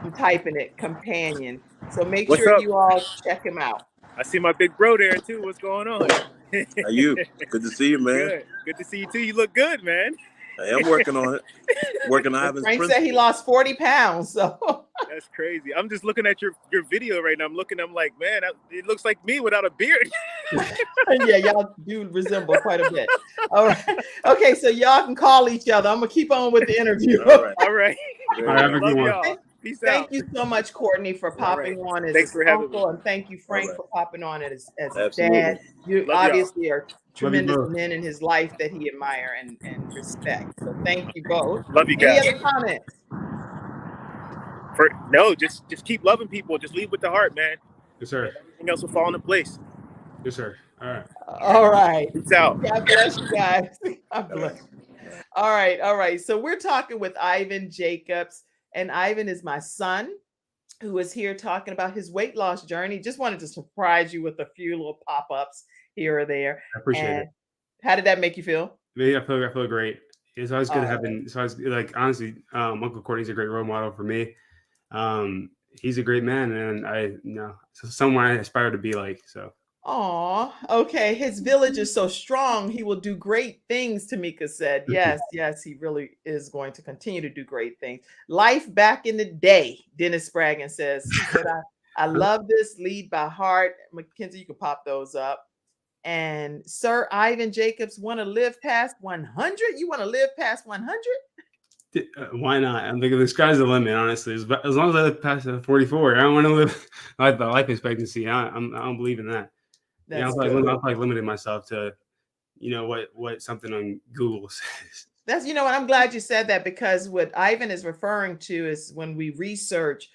I'm typing it, Companion. So make sure you all check him out. I see my big bro there too. What's going on? How you? Good to see you, man. Good to see you too. You look good, man. I am working on it. Working on Ivan's Frank said he lost 40 pounds. So that's crazy. I'm just looking at your video right now. I'm like, man, it looks like me without a beard. Yeah, y'all do resemble quite a bit. All right. Okay, so y'all can call each other. I'm gonna keep on with the interview. All right. Love y'all. Peace out. Thank you so much, Courtney, for popping on as his uncle, and thank you, Frank, for popping on as his dad. You obviously are tremendous men in his life that he admire and respect. So thank you both. Love you guys. Any other comments? Just keep loving people. Just lead with the heart, man. Yes, sir. Everything else will fall into place. Yes, sir. All right. All right. Peace out. God bless you guys. God bless. All right. So we're talking with Ivan Jacobs, and Ivan is my son, who is here talking about his weight loss journey. Just wanted to surprise you with a few little pop-ups here or there. I appreciate it. How did that make you feel? I feel great. It's always good having. So honestly, Uncle Courtney's a great role model for me. He's a great man, and someone I aspire to be like. So. Oh, okay. His village is so strong. He will do great things, Tamika said. Yes, he really is going to continue to do great things. Life back in the day, Dennis Spraggin says. He said, I love this, lead by heart. Mackenzie, you can pop those up. And Sir Ivan Jacobs want to live past 100? You want to live past 100? Why not? I'm thinking the sky's the limit, honestly. As long as I live past 44, I don't want to live like the life expectancy. I don't believe in that. I'm like limiting myself to, what something on Google says. That's, what, I'm glad you said that, because what Ivan is referring to is when we research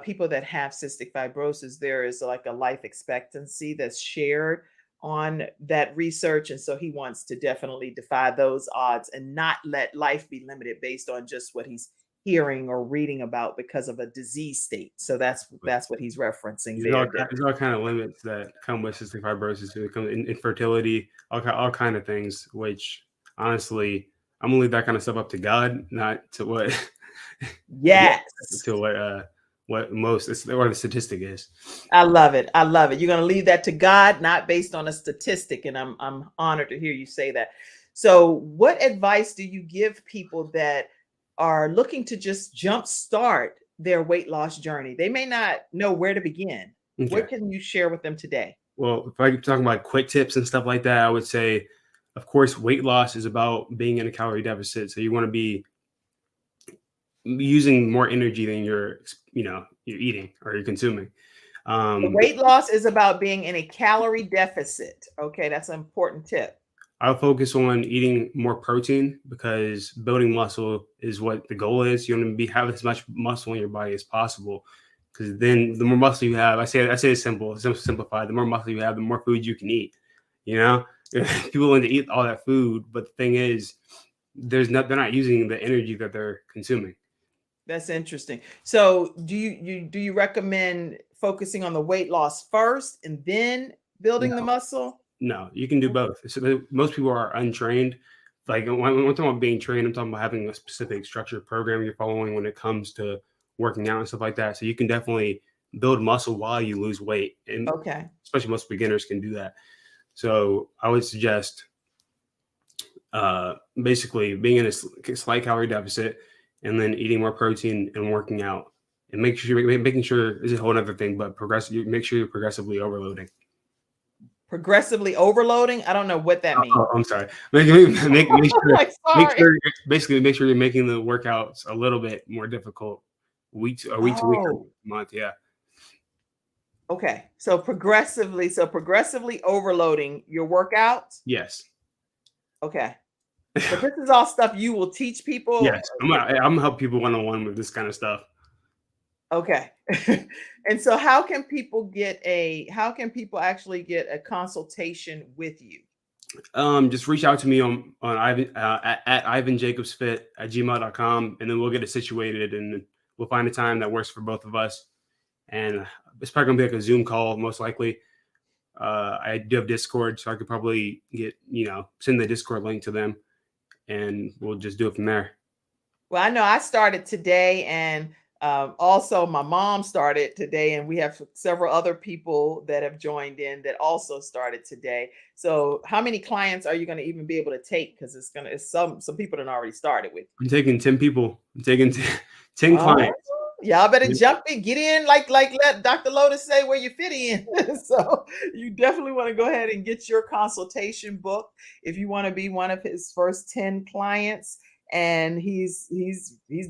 people that have cystic fibrosis, there is like a life expectancy that's shared on that research. And so he wants to definitely defy those odds and not let life be limited based on just what he's hearing or reading about because of a disease state. So that's what he's referencing. There's all kind of limits that come with cystic fibrosis. It comes in infertility, all kind of things, which honestly, I'm gonna leave that kind of stuff up to God, not to what what most or the statistic is. I love it. You're gonna leave that to God, not based on a statistic. And I'm honored to hear you say that. So what advice do you give people that are looking to just jumpstart their weight loss journey? They may not know where to begin. Okay. What can you share with them today? Well, if I'm talking about quick tips and stuff like that, I would say, of course, weight loss is about being in a calorie deficit. So you want to be using more energy than you're eating or you're consuming. The weight loss is about being in a calorie deficit. Okay, that's an important tip. I'll focus on eating more protein, because building muscle is what the goal is. You want to have as much muscle in your body as possible, because then the more muscle you have, I say it's simplified. The more muscle you have, the more food you can eat. People want to eat all that food, but the thing is, they're not using the energy that they're consuming. That's interesting. So do you recommend focusing on the weight loss first and then building the muscle? No, you can do both. So most people are untrained. Like when we're talking about being trained, I'm talking about having a specific structured program you're following when it comes to working out and stuff like that. So you can definitely build muscle while you lose weight. And Okay. especially most beginners can do that. So I would suggest basically being in a slight calorie deficit and then eating more protein and working out. And making sure this is a whole other thing, but make sure you're progressively overloading. Progressively overloading? I don't know what that means. Oh, I'm sorry. Make sure you're making the workouts a little bit more difficult week to week, month. Yeah. Okay. So progressively overloading your workouts? Yes. Okay. But this is all stuff you will teach people? Yes. I'm gonna help people one-on-one with this kind of stuff. Okay. And so how can people actually get a consultation with you? Just reach out to me on Ivan at ivanjacobsfit@gmail.com, and then we'll get it situated and we'll find a time that works for both of us. And it's probably gonna be like a Zoom call, most likely. I do have Discord, so I could probably send the Discord link to them, and we'll just do it from there. Well, I know I started today, and also my mom started today, and we have several other people that have joined in that also started today. So how many clients are you going to even be able to take? Because it's some people that already started with. I'm taking 10 people. I'm taking 10 clients. Y'all better jump in, get in, like let Dr. Lotus say where you fit in. So you definitely want to go ahead and get your consultation booked if you want to be one of his first 10 clients. And he's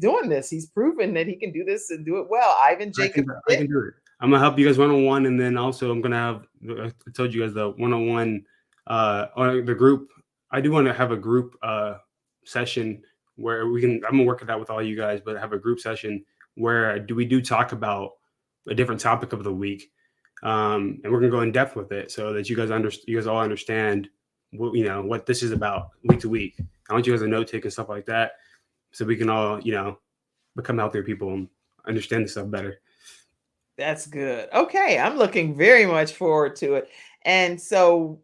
doing this. He's proven that he can do this and do it well. Ivan Jacobs. I can do it. I'm gonna help you guys one-on-one, and then also I'm gonna have. I told you guys the one-on-one on the group. I do want to have a group session where we can. I'm gonna work it out with all you guys, but have a group session where we do talk about a different topic of the week, and we're gonna go in depth with it so that you guys all understand what this is about week to week. I want you guys to note take and stuff like that, so we can all become healthier people and understand this stuff better. That's good. Okay, I'm looking very much forward to it. And so,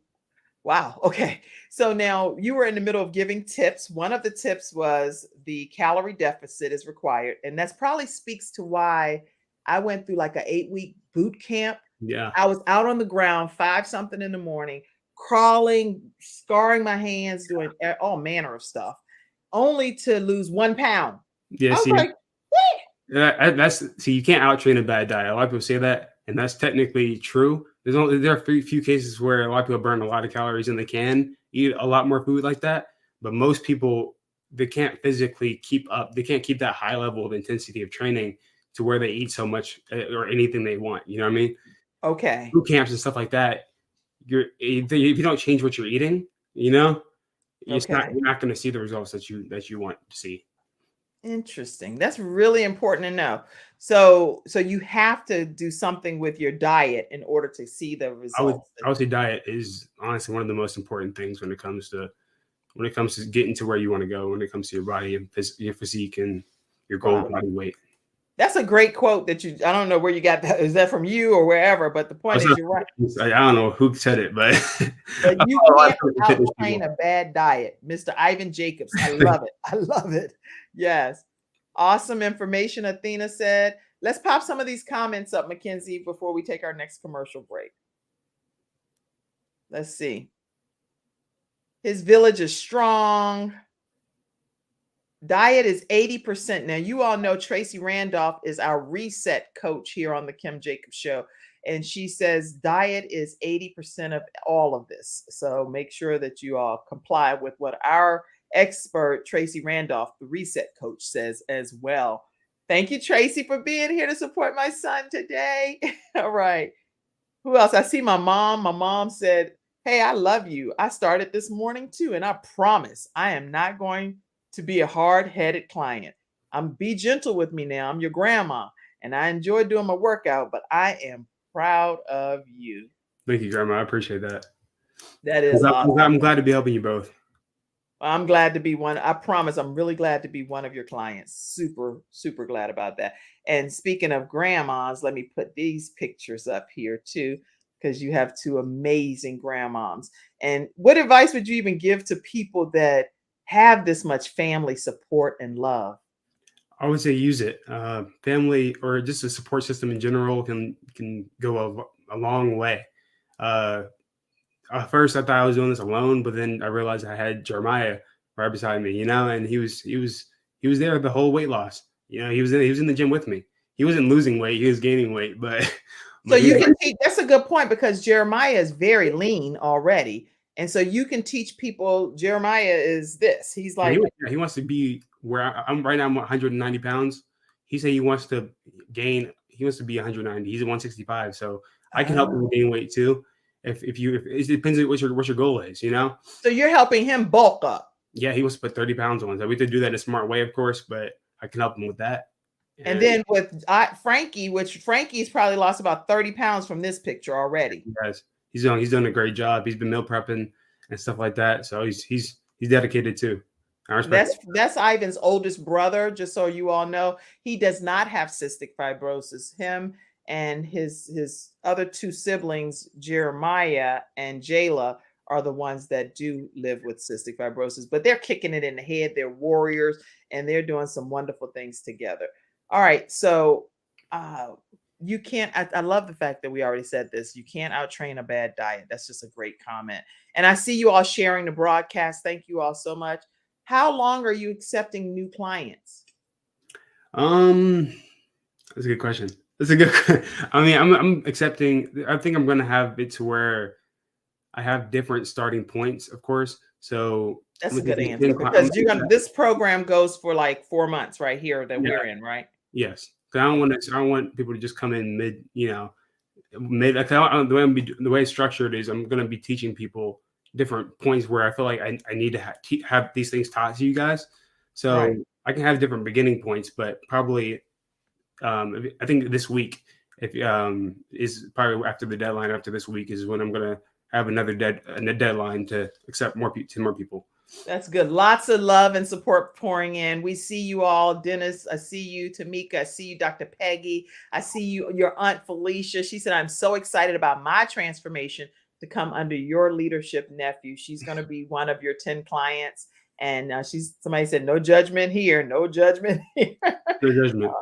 wow. Okay, so now you were in the middle of giving tips. One of the tips was the calorie deficit is required, and that's probably speaks to why I went through like an 8-week boot camp. Yeah, I was out on the ground 5-something in the morning, crawling, scarring my hands, doing all manner of stuff, only to lose 1 pound. Yeah, I was like, what? That's you can't out train a bad diet. A lot of people say that, and that's technically true. There are a few cases where a lot of people burn a lot of calories and they can eat a lot more food like that. But most people, they can't physically keep up. They can't keep that high level of intensity of training to where they eat so much or anything they want. You know what I mean? Okay. Boot camps and stuff like that. If you don't change what you're eating, you're not going to see the results that you want to see. Interesting. That's really important to know. So you have to do something with your diet in order to see the results. I would say diet is honestly one of the most important things when it comes to getting to where you want to go, when it comes to your body and your physique and your goal body weight. That's a great quote I don't know where you got that. Is that from you or wherever? But the point is you're right. I don't know who said it, but you can't outtrain a bad diet. Mr. Ivan Jacobs. I love it. I love it. Yes. Awesome information, Athena said. Let's pop some of these comments up, Mackenzie, before we take our next commercial break. Let's see. His village is strong. Diet is 80%. Now, you all know Tracy Randolph is our reset coach here on the Kim Jacobs Show. And she says diet is 80% of all of this. So make sure that you all comply with what our expert, Tracy Randolph, the reset coach, says as well. Thank you, Tracy, for being here to support my son today. All right. Who else? I see my mom. My mom said, hey, I love you. I started this morning too. And I promise I am not going to be a hard-headed client. Be gentle with me now. I'm your grandma and I enjoy doing my workout, but I am proud of you. Thank you, Grandma. I appreciate that. That is awesome. I'm glad to be helping you both. I'm glad to be one. I promise I'm really glad to be one of your clients. Super, super glad about that. And speaking of grandmas, let me put these pictures up here too, because you have two amazing grandmoms. And what advice would you even give to people that have this much family support and love? I would say use it. Family or just a support system in general can go a long way. At first, I thought I was doing this alone, but then I realized I had Jeremiah right beside me, and he was there the whole weight loss. He was in the gym with me. He wasn't losing weight; he was gaining weight. But so you can teach. That's a good point because Jeremiah is very lean already, and so you can teach people. Jeremiah is this. He's like he wants to be where I'm right now. I'm 190 pounds. He said he wants to gain. He wants to be 190. He's at 165, so I can help him gain weight too. If it depends on what your goal is, So you're helping him bulk up. Yeah, he wants to put 30 pounds on. So we have to do that in a smart way, of course, but I can help him with that. And then with Frankie, which Frankie's probably lost about 30 pounds from this picture already. Yes, he's done a great job. He's been meal prepping and stuff like that. So he's dedicated too. That's Ivan's oldest brother. Just so you all know, he does not have cystic fibrosis. Him and his other two siblings, Jeremiah and Jayla, are the ones that do live with cystic fibrosis, but they're kicking it in the head. They're warriors and they're doing some wonderful things together. All right. So you can't, I love the fact that we already said this. You can't out-train a bad diet. That's just a great comment. And I see you all sharing the broadcast. Thank you all so much. How long are you accepting new clients? That's a good question. I mean, I'm accepting. I think I'm going to have it to where I have different starting points, of course. So that's a good answer because this program goes for like 4 months right here that we're in, right? Yes. I don't want people to just come in mid. The way it's structured is I'm going to be teaching people different points where I feel like I need to have these things taught to you guys. So I can have different beginning points, but probably. I think this week, is probably after the deadline. After this week is when I'm gonna have another deadline to accept 10 more people. That's good. Lots of love and support pouring in. We see you all, Dennis. I see you, Tamika. I see you, Dr. Peggy. I see you, your Aunt Felicia. She said, "I'm so excited about my transformation to come under your leadership, nephew." She's going to be one of your 10 clients, and somebody said, "No judgment here. No judgment here." No judgment.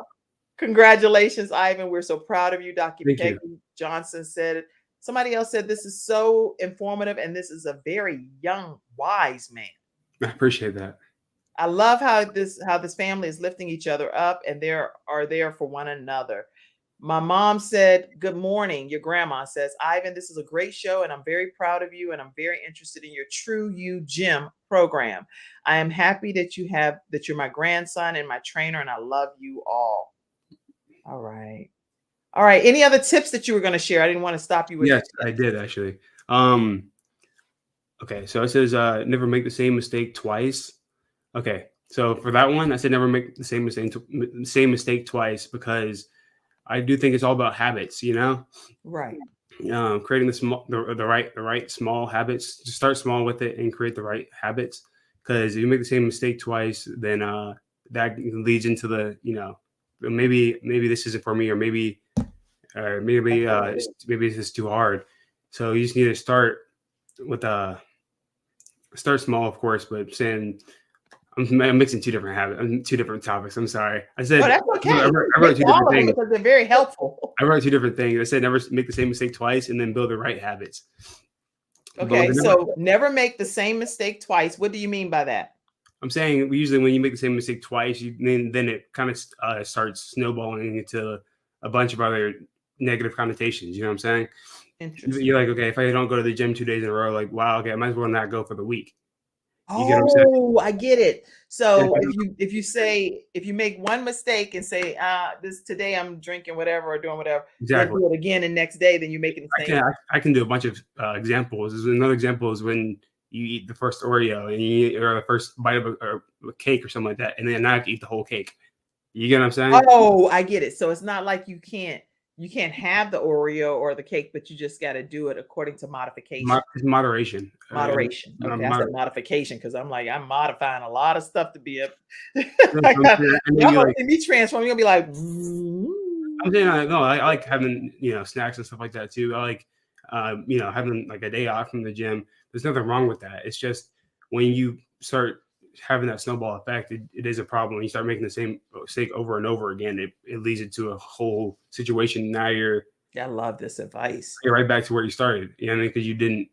Congratulations, Ivan. We're so proud of you. Dr. Thank Peggy you. Johnson said it. Somebody else said this is so informative, and this is a very young, wise man. I appreciate that. I love how this family is lifting each other up and they are there for one another. My mom said, "Good morning." Your grandma says, "Ivan, this is a great show and I'm very proud of you and I'm very interested in your True You Gym program. I am happy that you're my grandson and my trainer and I love you all." All right. All right. Any other tips that you were going to share? I didn't want to stop you. Yes, I did actually. Okay. So it says, never make the same mistake twice. Okay. So for that one, I said, never make the same mistake twice, because I do think it's all about habits, Right. Creating the right small habits. Just start small with it and create the right habits. Because if you make the same mistake twice, then that leads into the, maybe this isn't for me, or maybe this is too hard. So you just need to start small, of course, but saying I'm mixing two different topics. I'm sorry. I said, that's okay. I wrote two different things because they're very helpful. I wrote two different things. I said, never make the same mistake twice, and then build the right habits. Okay. So never make the same mistake twice. What do you mean by that? I'm saying usually when you make the same mistake twice, then it kind of starts snowballing into a bunch of other negative connotations. You know what I'm saying? Interesting. You're like, okay, if I don't go to the gym 2 days in a row, like, wow, okay, I might as well not go for the week. You get what I'm saying? I get it. So if you make one mistake and say, today I'm drinking whatever or doing whatever, exactly, do it again, and next day, then you're making the same. I can do a bunch of examples. Another example is when you eat the first Oreo or the first bite of a cake or something like that, and then now I have to eat the whole cake. You get what I'm saying? Oh, I get it. So it's not like you you can't have the Oreo or the cake, but you just got to do it according to modification. Moderation. Moderation. Okay, I said modification because I'm modifying a lot of stuff to be up. Y'all gonna see me transform. You're gonna be like, I'm saying, I like having, snacks and stuff like that too. I like, having like a day off from the gym. There's nothing wrong with that. It's just when you start having that snowball effect, it is a problem. When you start making the same mistake over and over again, it leads into a whole situation. Now I love this advice. You're right back to where you started. You know what I mean? Because you didn't,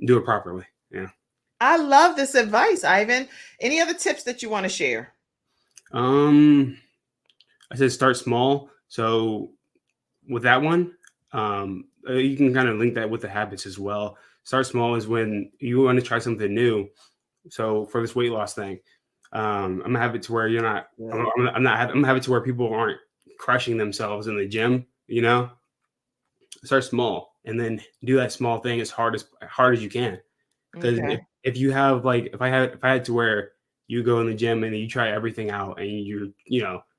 do it properly. Yeah. I love this advice, Ivan. Any other tips that you want to share? I said start small. So with that one, you can kind of link that with the habits as well. Start small is when you want to try something new. So for this weight loss thing, I'm gonna have it to where you're not. Yeah. I'm gonna have it to where people aren't crushing themselves in the gym. Start small and then do that small thing as hard as you can. Because if you have if I had to where you go in the gym and you try everything out and you're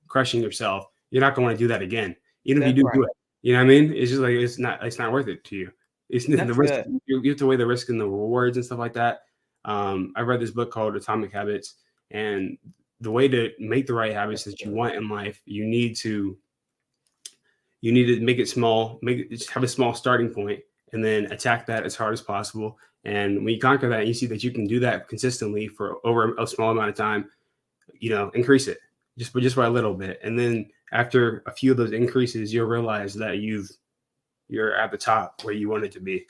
crushing yourself, you're not going to want to do that again. Even if you do it, you know what I mean? It's just it's not worth it to you. It's the risk. You have to weigh the risk and the rewards and stuff like that. I read this book called Atomic Habits, and the way to make the right habits that you want in life, you need to make it small, just have a small starting point, and then attack that as hard as possible. And when you conquer that, and you see that you can do that consistently for over a small amount of time, increase it just by a little bit. And then after a few of those increases, you'll realize that you're at the top where you want it to be.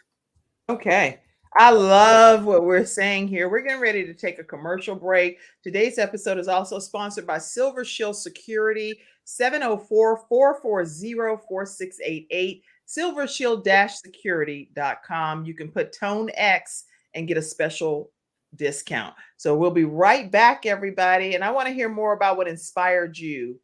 Okay. I love what we're saying here. We're getting ready to take a commercial break. Today's episode is also sponsored by Silver Shield Security, 704-440-4688, silvershield-security.com. You can put Tone X and get a special discount. So we'll be right back, everybody. And I want to hear more about what inspired you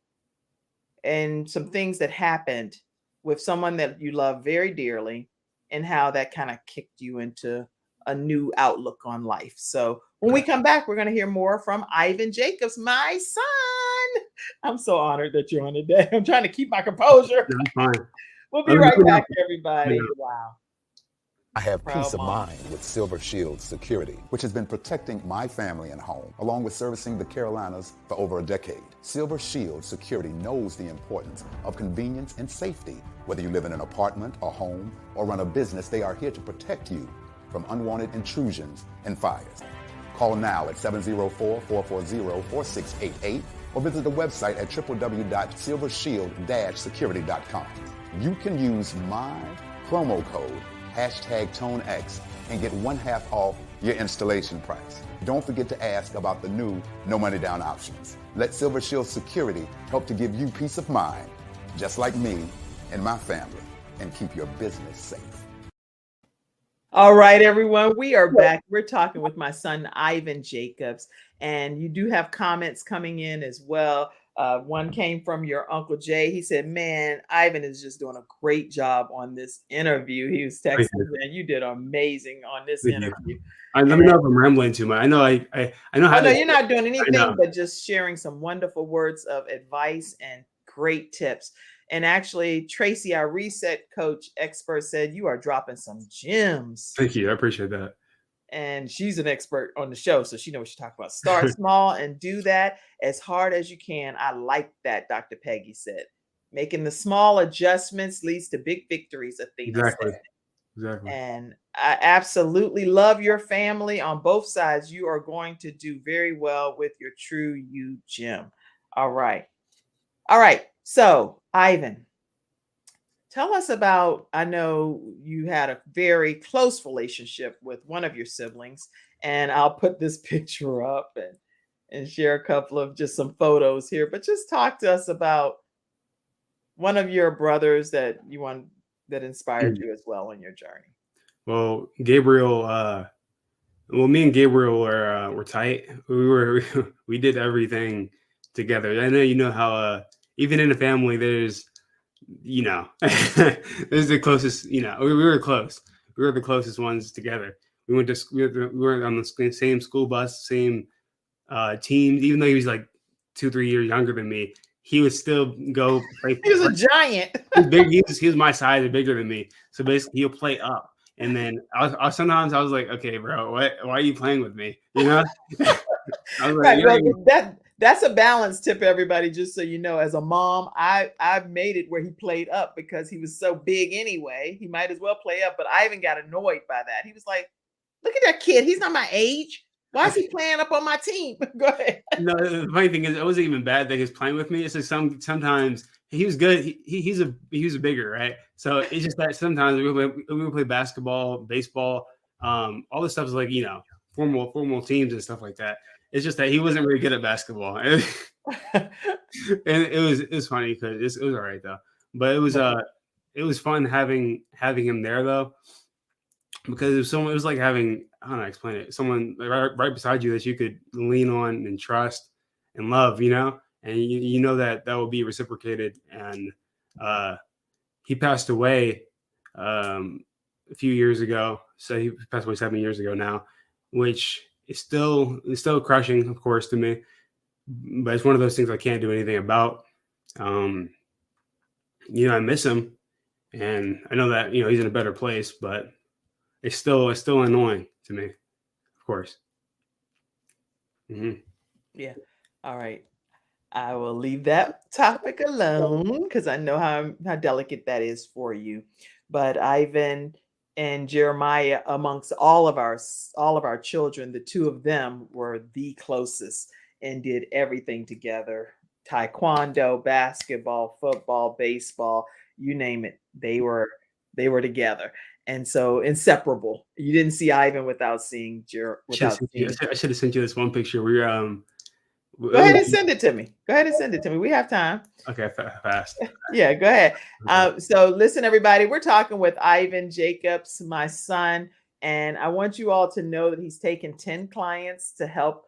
and some things that happened with someone that you love very dearly and how that kind of kicked you into a new outlook on life. So when we come back, we're going to hear more from Ivan Jacobs, my son. I'm so honored that you're on today. I'm trying to keep my composure. That's fine. We'll be right back, everybody. Wow. I have peace of mind with Silver Shield Security, which has been protecting my family and home, along with servicing the Carolinas for over a decade. Silver Shield Security knows the importance of convenience and safety. Whether you live in an apartment, a home, or run a business, they are here to protect you from unwanted intrusions and fires. Call now at 704-440-4688 or visit the website at www.silvershield-security.com. You can use my promo code #ToneX and get 1/2 off your installation price. Don't forget to ask about the new no money down options. Let Silver Shield Security help to give you peace of mind, just like me and my family, and keep your business safe. All right, everyone, we are back. We're talking with my son, Ivan Jacobs, and you do have comments coming in as well. One came from your Uncle Jay. He said, man, Ivan is just doing a great job on this interview. He was texting, man, you did amazing on this interview. Let me know if I'm rambling too much. I know I know how. No, you're not doing anything but just sharing some wonderful words of advice and great tips. And actually, Tracy, our reset coach expert, said you are dropping some gems. Thank you. I appreciate that. And she's an expert on the show, so she knows what she's talking about. Start small and do that as hard as you can. I like that, Dr. Peggy said. Making the small adjustments leads to big victories, Athena said. Exactly. And I absolutely love your family on both sides. You are going to do very well with your True You gym. All right. So, Ivan, tell us about, I know you had a very close relationship with one of your siblings, and I'll put this picture up and share a couple of just some photos here, but just talk to us about one of your brothers that inspired you as well on your journey. Well, Gabriel, me and Gabriel were tight. We did everything together. I know you know how even in the family there's there's the closest, we were close. We were the closest ones together. We were on the same school bus, same team. Even though he was like 2-3 years younger than me, he would still go play. He was a giant. He's big. He was my size and bigger than me. So basically, he'll play up. And then sometimes I was like, okay, bro, why are you playing with me? You know? I was like, Right, well, that's a balance tip, everybody. Just so you know, as a mom, I've made it where he played up because he was so big anyway. He might as well play up. But I even got annoyed by that. He was like, "Look at that kid. He's not my age. Why is he playing up on my team?" Go ahead. No, the funny thing is, it wasn't even bad that he was playing with me. It's like sometimes he was good. He's a bigger, right? So it's just that sometimes we would play basketball, baseball, all this stuff is like, formal teams and stuff like that. It's just that he wasn't really good at basketball, and it was funny because it was all right though. But it was fun having him there though, because it was like having, I don't know how to explain it, someone right beside you that you could lean on and trust and love, and you know that will be reciprocated. And he passed away a few years ago, so he passed away 7 years ago now, which is still crushing, of course, to me. But it's one of those things I can't do anything about. I miss him, and I know that he's in a better place, but it's still annoying to me, of course. Mm-hmm. Yeah. All right. I will leave that topic alone because I know how delicate that is for you. But Ivan and Jeremiah, amongst all of our children, the two of them were the closest and did everything together. Taekwondo, basketball, football, baseball, you name it. They were together. And so inseparable. You didn't see Ivan without seeing I should have sent you this one picture where you're Go ahead and send it to me. We have time. Okay, fast. Yeah, go ahead. Okay. So listen, everybody, we're talking with Ivan Jacobs, my son, and I want you all to know that he's taken 10 clients to help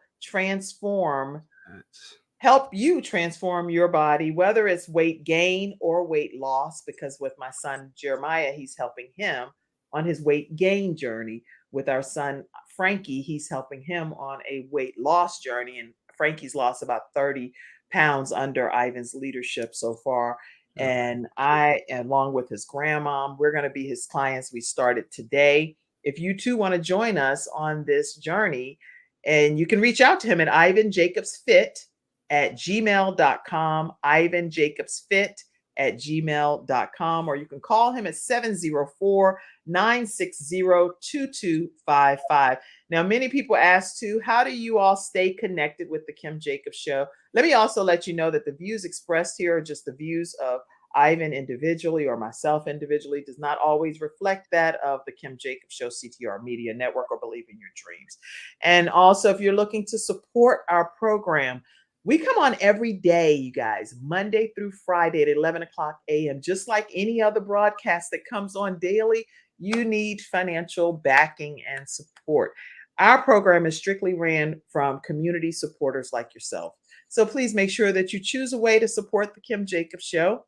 you transform your body, whether it's weight gain or weight loss, because with my son, Jeremiah, he's helping him on his weight gain journey. With our son, Frankie, he's helping him on a weight loss journey. And Frankie's lost about 30 pounds under Ivan's leadership so far. And I, along with his grandma, we're going to be his clients. We started today. If you too want to join us on this journey, and you can reach out to him at ivanjacobsfit@gmail.com, ivanjacobsfit@gmail.com, or you can call him at 704-960-2255. Now, many people ask too, how do you all stay connected with the Kim Jacobs Show? Let me also let you know that the views expressed here are just the views of Ivan individually or myself individually, does not always reflect that of the Kim Jacobs Show, CTR Media Network, or Believe in Your Dreams. And also, if you're looking to support our program, we come on every day, you guys, Monday through Friday at 11 o'clock a.m. Just like any other broadcast that comes on daily, you need financial backing and support. Our program is strictly ran from community supporters like yourself. So please make sure that you choose a way to support the Kim Jacobs Show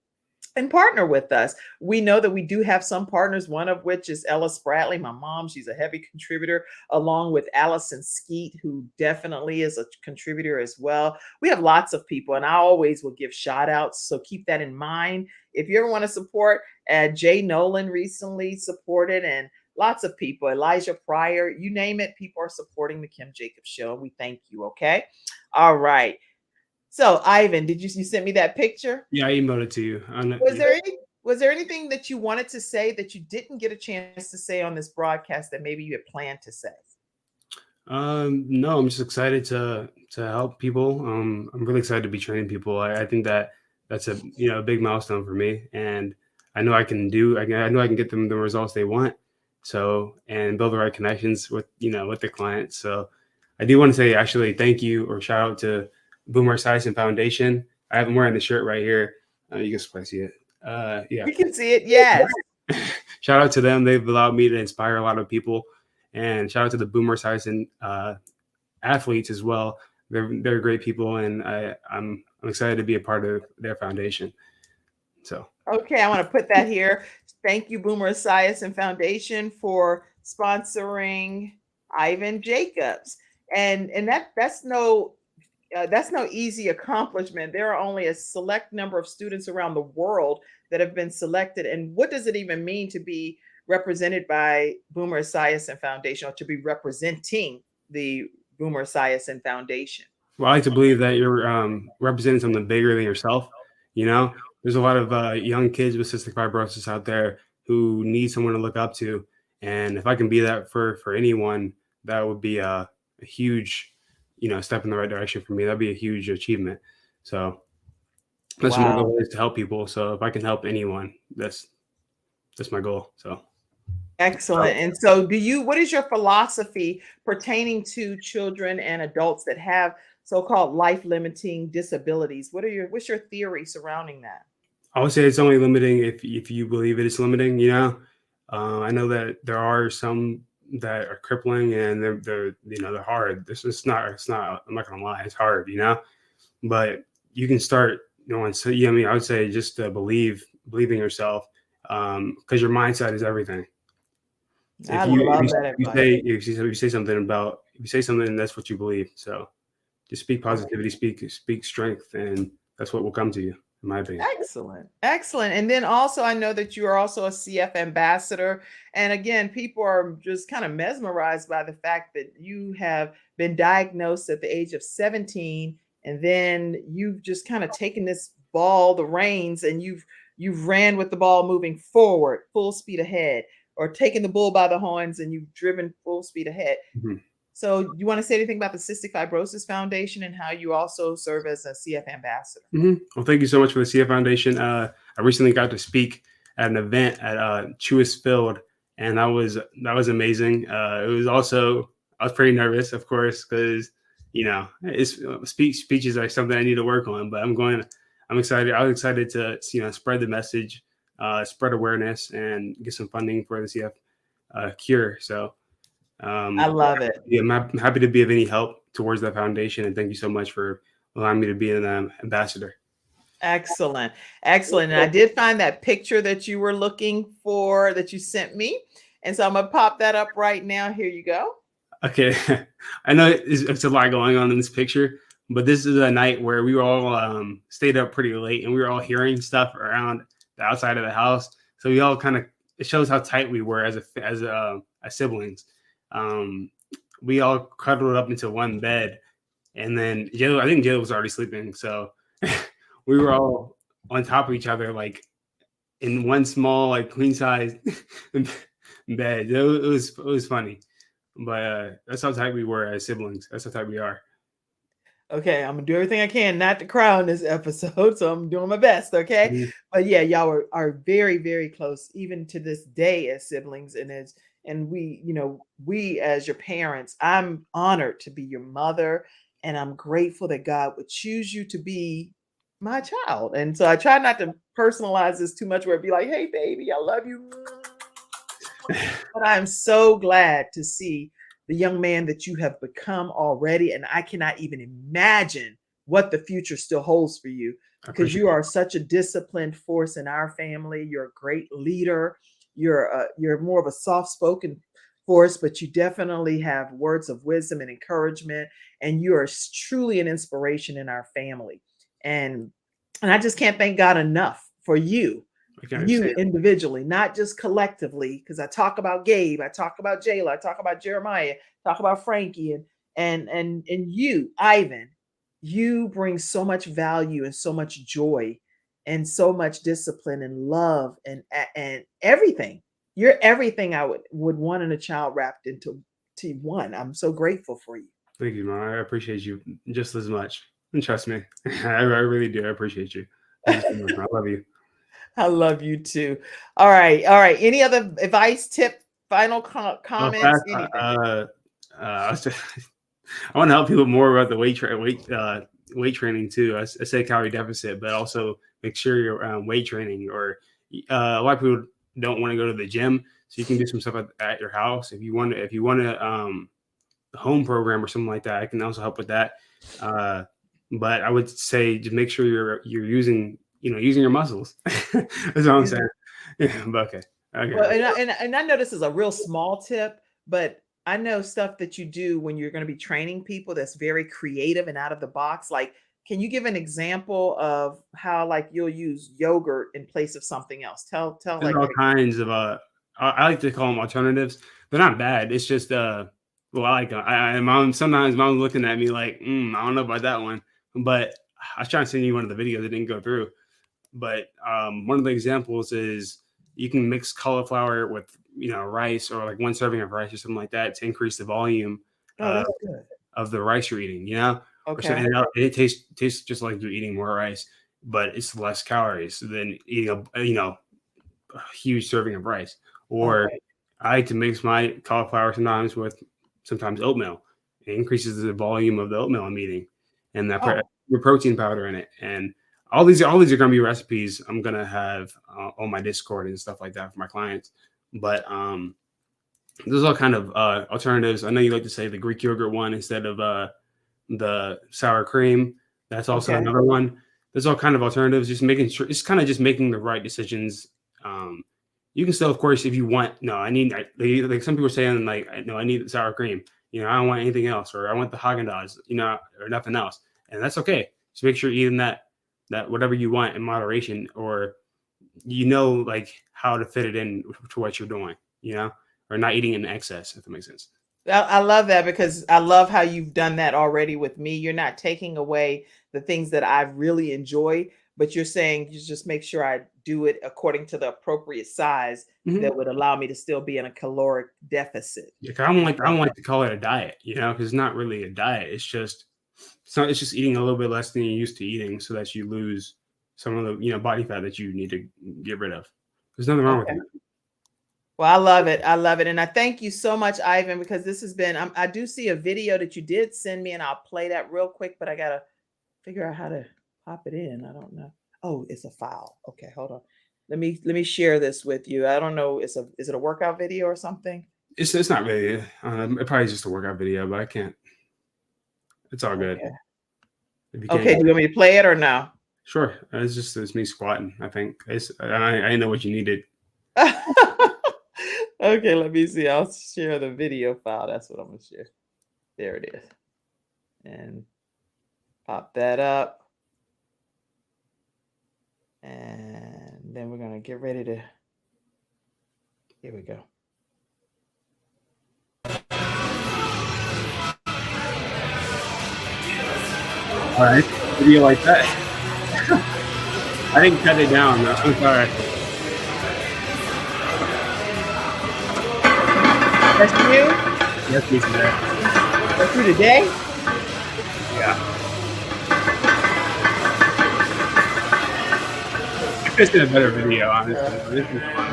and partner with us. We know that we do have some partners, one of which is Ella Spratley, my mom. She's a heavy contributor, along with Allison Skeet, who definitely is a contributor as well. We have lots of people, and I always will give shout outs. So keep that in mind. If you ever want to support, Jay Nolan recently supported, and lots of people, Elijah Pryor, you name it, people are supporting the Kim Jacobs Show. We thank you. Okay. All right. So, Ivan, did you sent me that picture? Yeah, I emailed it to you. Was there anything that you wanted to say that you didn't get a chance to say on this broadcast that maybe you had planned to say? No, I'm just excited to help people. I'm really excited to be training people. I think that's a big milestone for me, and I know I can get them the results they want. So, and build the right connections with the clients. So, I do want to say actually thank you or shout out to Boomer Esiason Foundation. I have them wearing the shirt right here. You can probably see it. Yeah, we can see it. Yes. Shout out to them. They've allowed me to inspire a lot of people, and shout out to the Boomer Esiason athletes as well. They're great people, and I'm excited to be a part of their foundation. So okay, I want to put that here. Thank you, Boomer Esiason Foundation, for sponsoring Ivan Jacobs, and that's no that's no easy accomplishment. There are only a select number of students around the world that have been selected. And what does it even mean to be represented by Boomer Esiason Foundation, or to be representing the Boomer Esiason Foundation? Well, I like to believe that you're representing something bigger than yourself. You know, there's a lot of young kids with cystic fibrosis out there who need someone to look up to. And if I can be that for anyone, that would be a huge, step in the right direction for me. That'd be a huge achievement. So that's my goal, is to help people. So if I can help anyone, that's my goal. So. Excellent. And so what is your philosophy pertaining to children and adults that have so-called life-limiting disabilities? What's your theory surrounding that? I would say it's only limiting if you believe it is limiting, I know that there are some that are crippling, and they're hard. It's not, I'm not gonna lie, it's hard, but you can start, so I would say just to believe in yourself, because your mindset is everything. If you say something, that's what you believe. So just speak positivity, speak strength, and that's what will come to you, in my opinion. Excellent. And then also, I know that you are also a CF ambassador. And again, people are just kind of mesmerized by the fact that you have been diagnosed at the age of 17, and then you've just kind of taken this ball, the reins, and you've ran with the ball moving forward, full speed ahead, or taken the bull by the horns and you've driven full speed ahead. Mm-hmm. So you want to say anything about the Cystic Fibrosis Foundation and how you also serve as a CF ambassador? Mm-hmm. Well, thank you so much for the CF Foundation. I recently got to speak at an event at Truist Field, and that was amazing. I was pretty nervous, of course, because speech is like something I need to work on. But I'm excited. I was excited to spread the message, spread awareness, and get some funding for the CF cure. So. I love it. Yeah, I'm happy to be of any help towards that foundation, and thank you so much for allowing me to be an ambassador. Excellent. And I did find that picture that you were looking for that you sent me, and so I'm gonna pop that up right now. Here you go. Okay, I know it's a lot going on in this picture, but this is a night where we were all stayed up pretty late, and we were all hearing stuff around the outside of the house. So we all it shows how tight we were as siblings. We all cuddled up into one bed, and then I think Jill was already sleeping, so we were all on top of each other, like in one small, like queen size bed. It was funny, but that's how tight we were as siblings. That's how tight we are. Okay, I'm gonna do everything I can not to cry on this episode, so I'm doing my best. Okay, mm-hmm. But yeah, y'all are very, very close, even to this day, as siblings, and we as your parents. I'm honored to be your mother, and I'm grateful that God would choose you to be my child. And so I try not to personalize this too much, where it'd be like, "Hey, baby, I love you," but I'm so glad to see the young man that you have become already. And I cannot even imagine what the future still holds for you, because you are such a disciplined force in our family. You're a great leader. You're more of a soft-spoken force, but you definitely have words of wisdom and encouragement. And you are truly an inspiration in our family. And I just can't thank God enough for you. You individually, not just collectively, because I talk about Gabe, I talk about Jayla, I talk about Jeremiah, talk about Frankie, and you, Ivan. You bring so much value and so much joy and so much discipline and love and everything. You're everything I would want in a child wrapped into one. I'm so grateful for you. Thank you, Mom. I appreciate you just as much. And trust me, I really do. I appreciate you. Thank you so much. I love you. I love you too. All right. Any other advice, tip, final comments? Anything? I want to help people more about the weight training too. I say calorie deficit, but also make sure you're weight training. Or a lot of people don't want to go to the gym, so you can do some stuff at your house. If you want a home program or something like that, I can also help with that. But I would say just make sure you're using your muscles. That's what I'm saying. Yeah, but okay. Well, and I know this is a real small tip, but I know stuff that you do when you're going to be training people that's very creative and out of the box. Like, can you give an example of how like you'll use yogurt in place of something else? Tell There's like all kinds of I like to call them alternatives. They're not bad. It's just well, I like mom. Sometimes mom's looking at me like, I don't know about that one. But I was trying to send you one of the videos that didn't go through. But one of the examples is you can mix cauliflower with rice, or like one serving of rice or something like that to increase the volume that's good. of the rice you're eating. Okay. And it tastes just like you're eating more rice, but it's less calories than eating a huge serving of rice. Or I like to mix my cauliflower sometimes with oatmeal. It increases the volume of the oatmeal I'm eating, and that your protein powder in it. And all these are going to be recipes I'm going to have on my Discord and stuff like that for my clients. But those are all kind of alternatives. I know you like to say the Greek yogurt one instead of the sour cream. That's also another one. There's all kind of alternatives. Just making sure it's kind of just making the right decisions. You can still, of course, if you want. No, I need like some people are saying like, no, I need the sour cream. I don't want anything else, or I want the Haagen-Dazs, or nothing else, and that's okay. Just make sure you're eating that whatever you want in moderation, or like how to fit it in to what you're doing, or not eating in excess, if that makes sense. I love that, because I love how you've done that already with me. You're not taking away the things that I really enjoy, but you're saying you just make sure I do it according to the appropriate size that would allow me to still be in a caloric deficit. Yeah, I don't like to call it a diet, because it's not really a diet. It's just eating a little bit less than you're used to eating, so that you lose some of the body fat that you need to get rid of. There's nothing wrong with that. Well, I love it. I love it. And I thank you so much, Ivan, because this has been, I do see a video that you did send me, and I'll play that real quick, but I got to figure out how to pop it in. I don't know. Oh, it's a file. Okay, hold on. Let me share this with you. I don't know. Is it a workout video or something? It's not really. It probably is just a workout video, but I can't. It's all good. Okay. Do you want me to play it or no? Sure. It's me squatting. I think I know what you needed. Okay, let me see. I'll share the video file. That's what I'm gonna share. There it is. And pop that up. And then we're gonna get ready to. Here we go. All right, video like that. I didn't cut it down. Though. I'm sorry. That's you? That's me today. That's you today? Yeah. I could have seen a better video, honestly. This is fun.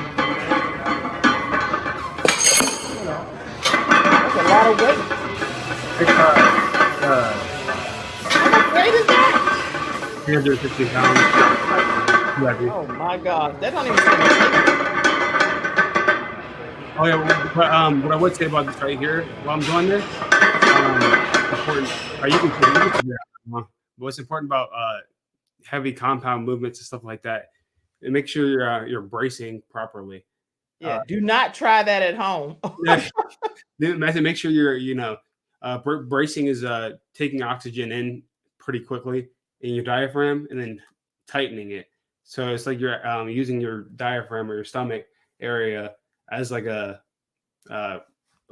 That's a lot of weight. How much weight is that? 350 pounds. Oh my God. That don't even seem Oh yeah, but what I would say about this right here, while I'm doing this, important. You can do that. But what's important about heavy compound movements and stuff like that, and make sure you're bracing properly. Yeah, do not try that at home. Make sure you're bracing is taking oxygen in pretty quickly in your diaphragm and then tightening it. So it's like you're using your diaphragm or your stomach area as like a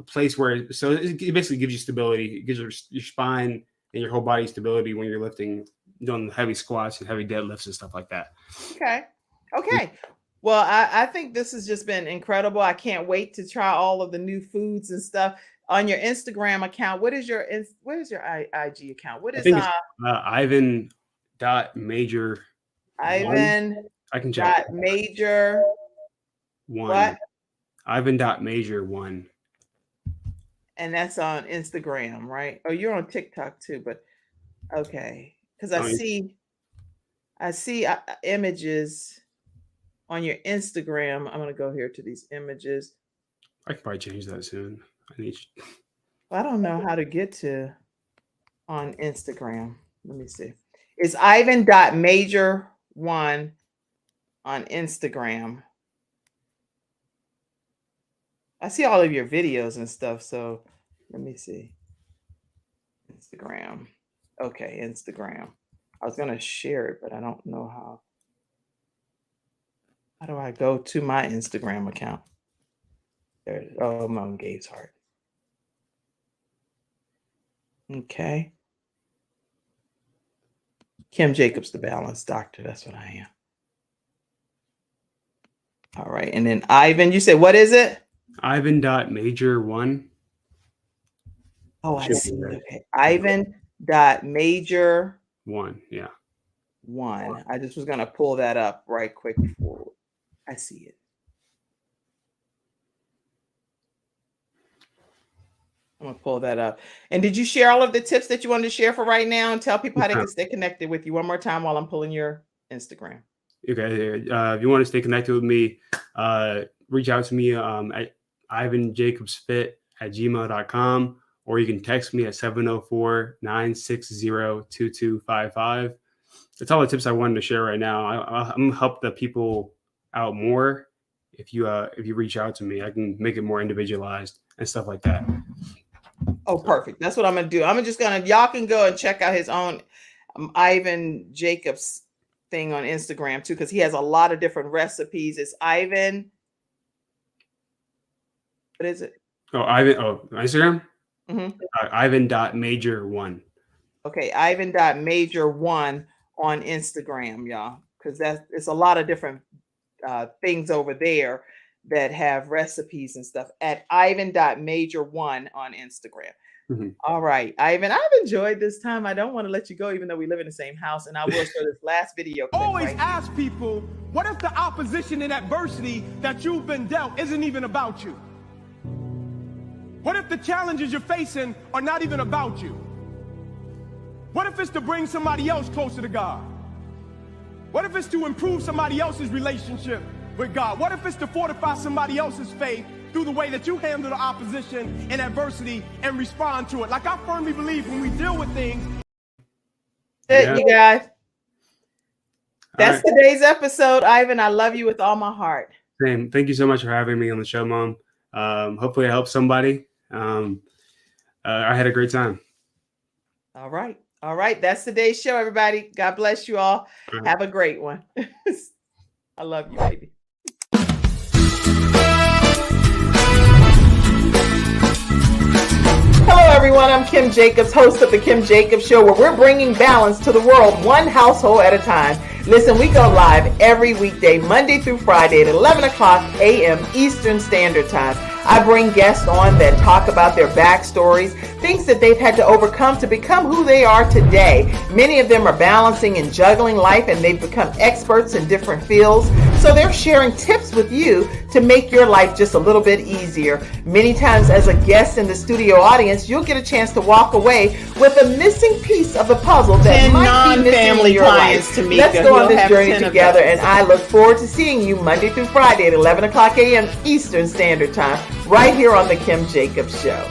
place where it basically gives you stability. It gives your spine and your whole body stability when you're lifting, doing heavy squats and heavy deadlifts and stuff like that. Okay. Well, I think this has just been incredible. I can't wait to try all of the new foods and stuff. On your Instagram account, what is your IG account? What is Ivan.major? Ivan. I can check. Major. One. What? Ivan.major1. And that's on Instagram, right? Oh, you're on TikTok too, but okay. Because I see images on your Instagram. I'm going to go here to these images. I can probably change that soon. I don't know how to get to on Instagram. Let me see. It's Ivan.major1 on Instagram. I see all of your videos and stuff. So let me see. Instagram. Okay, Instagram. I was gonna share it, but I don't know how. How do I go to my Instagram account? There it is. Oh, I'm on Gabe's Heart. Okay. Kim Jacobs, the Balance Doctor. That's what I am. All right. And then Ivan, you said, what is it? Ivan.major1. Oh, I see. Okay. Ivan.major1. Yeah. I just was going to pull that up right quick before I see it. I'm going to pull that up. And did you share all of the tips that you wanted to share for right now and tell people how they can stay connected with you one more time while I'm pulling your Instagram? Okay. If you want to stay connected with me, reach out to me at ivanjacobsfit@gmail.com, or you can text me at 704-960-2255. That's all the tips I wanted to share right now. I'm going to help the people out more. If you reach out to me, I can make it more individualized and stuff like that. Oh, perfect. That's what I'm going to do. Y'all can go and check out his own Ivan Jacobs thing on Instagram too, because he has a lot of different recipes. It's Ivan. What is it? Oh, Ivan. Oh, Instagram? Mm-hmm. Ivan.major1. Okay, Ivan.major1 on Instagram, y'all, because it's a lot of different things over there that have recipes and stuff at Ivan.major1 on Instagram. Mm-hmm. All right, Ivan, I've enjoyed this time. I don't want to let you go, even though we live in the same house. And I will show this last video. Always ask people, what if the opposition and adversity that you've been dealt isn't even about you? What if the challenges you're facing are not even about you? What if it's to bring somebody else closer to God? What if it's to improve somebody else's relationship with God? What if it's to fortify somebody else's faith through the way that you handle the opposition and adversity and respond to it? Like, I firmly believe when we deal with things. You guys. That's today's episode, Ivan. I love you with all my heart. Same. Thank you so much for having me on the show, Mom. Hopefully I helped somebody. I had a great time. All right. That's today's show, everybody. God bless you all. Have a great one. I love you, baby. Hello, everyone. I'm Kim Jacobs, host of The Kim Jacobs Show, where we're bringing balance to the world, one household at a time. Listen, we go live every weekday, Monday through Friday at 11 o'clock a.m. Eastern Standard Time. I bring guests on that talk about their backstories, things that they've had to overcome to become who they are today. Many of them are balancing and juggling life, and they've become experts in different fields. So they're sharing tips with you to make your life just a little bit easier. Many times as a guest in the studio audience, you'll get a chance to walk away with a missing piece of the puzzle that might be missing in your life. Let's go on this journey together, and I look forward to seeing you Monday through Friday at 11 o'clock a.m. Eastern Standard Time, right here on The Kim Jacobs Show.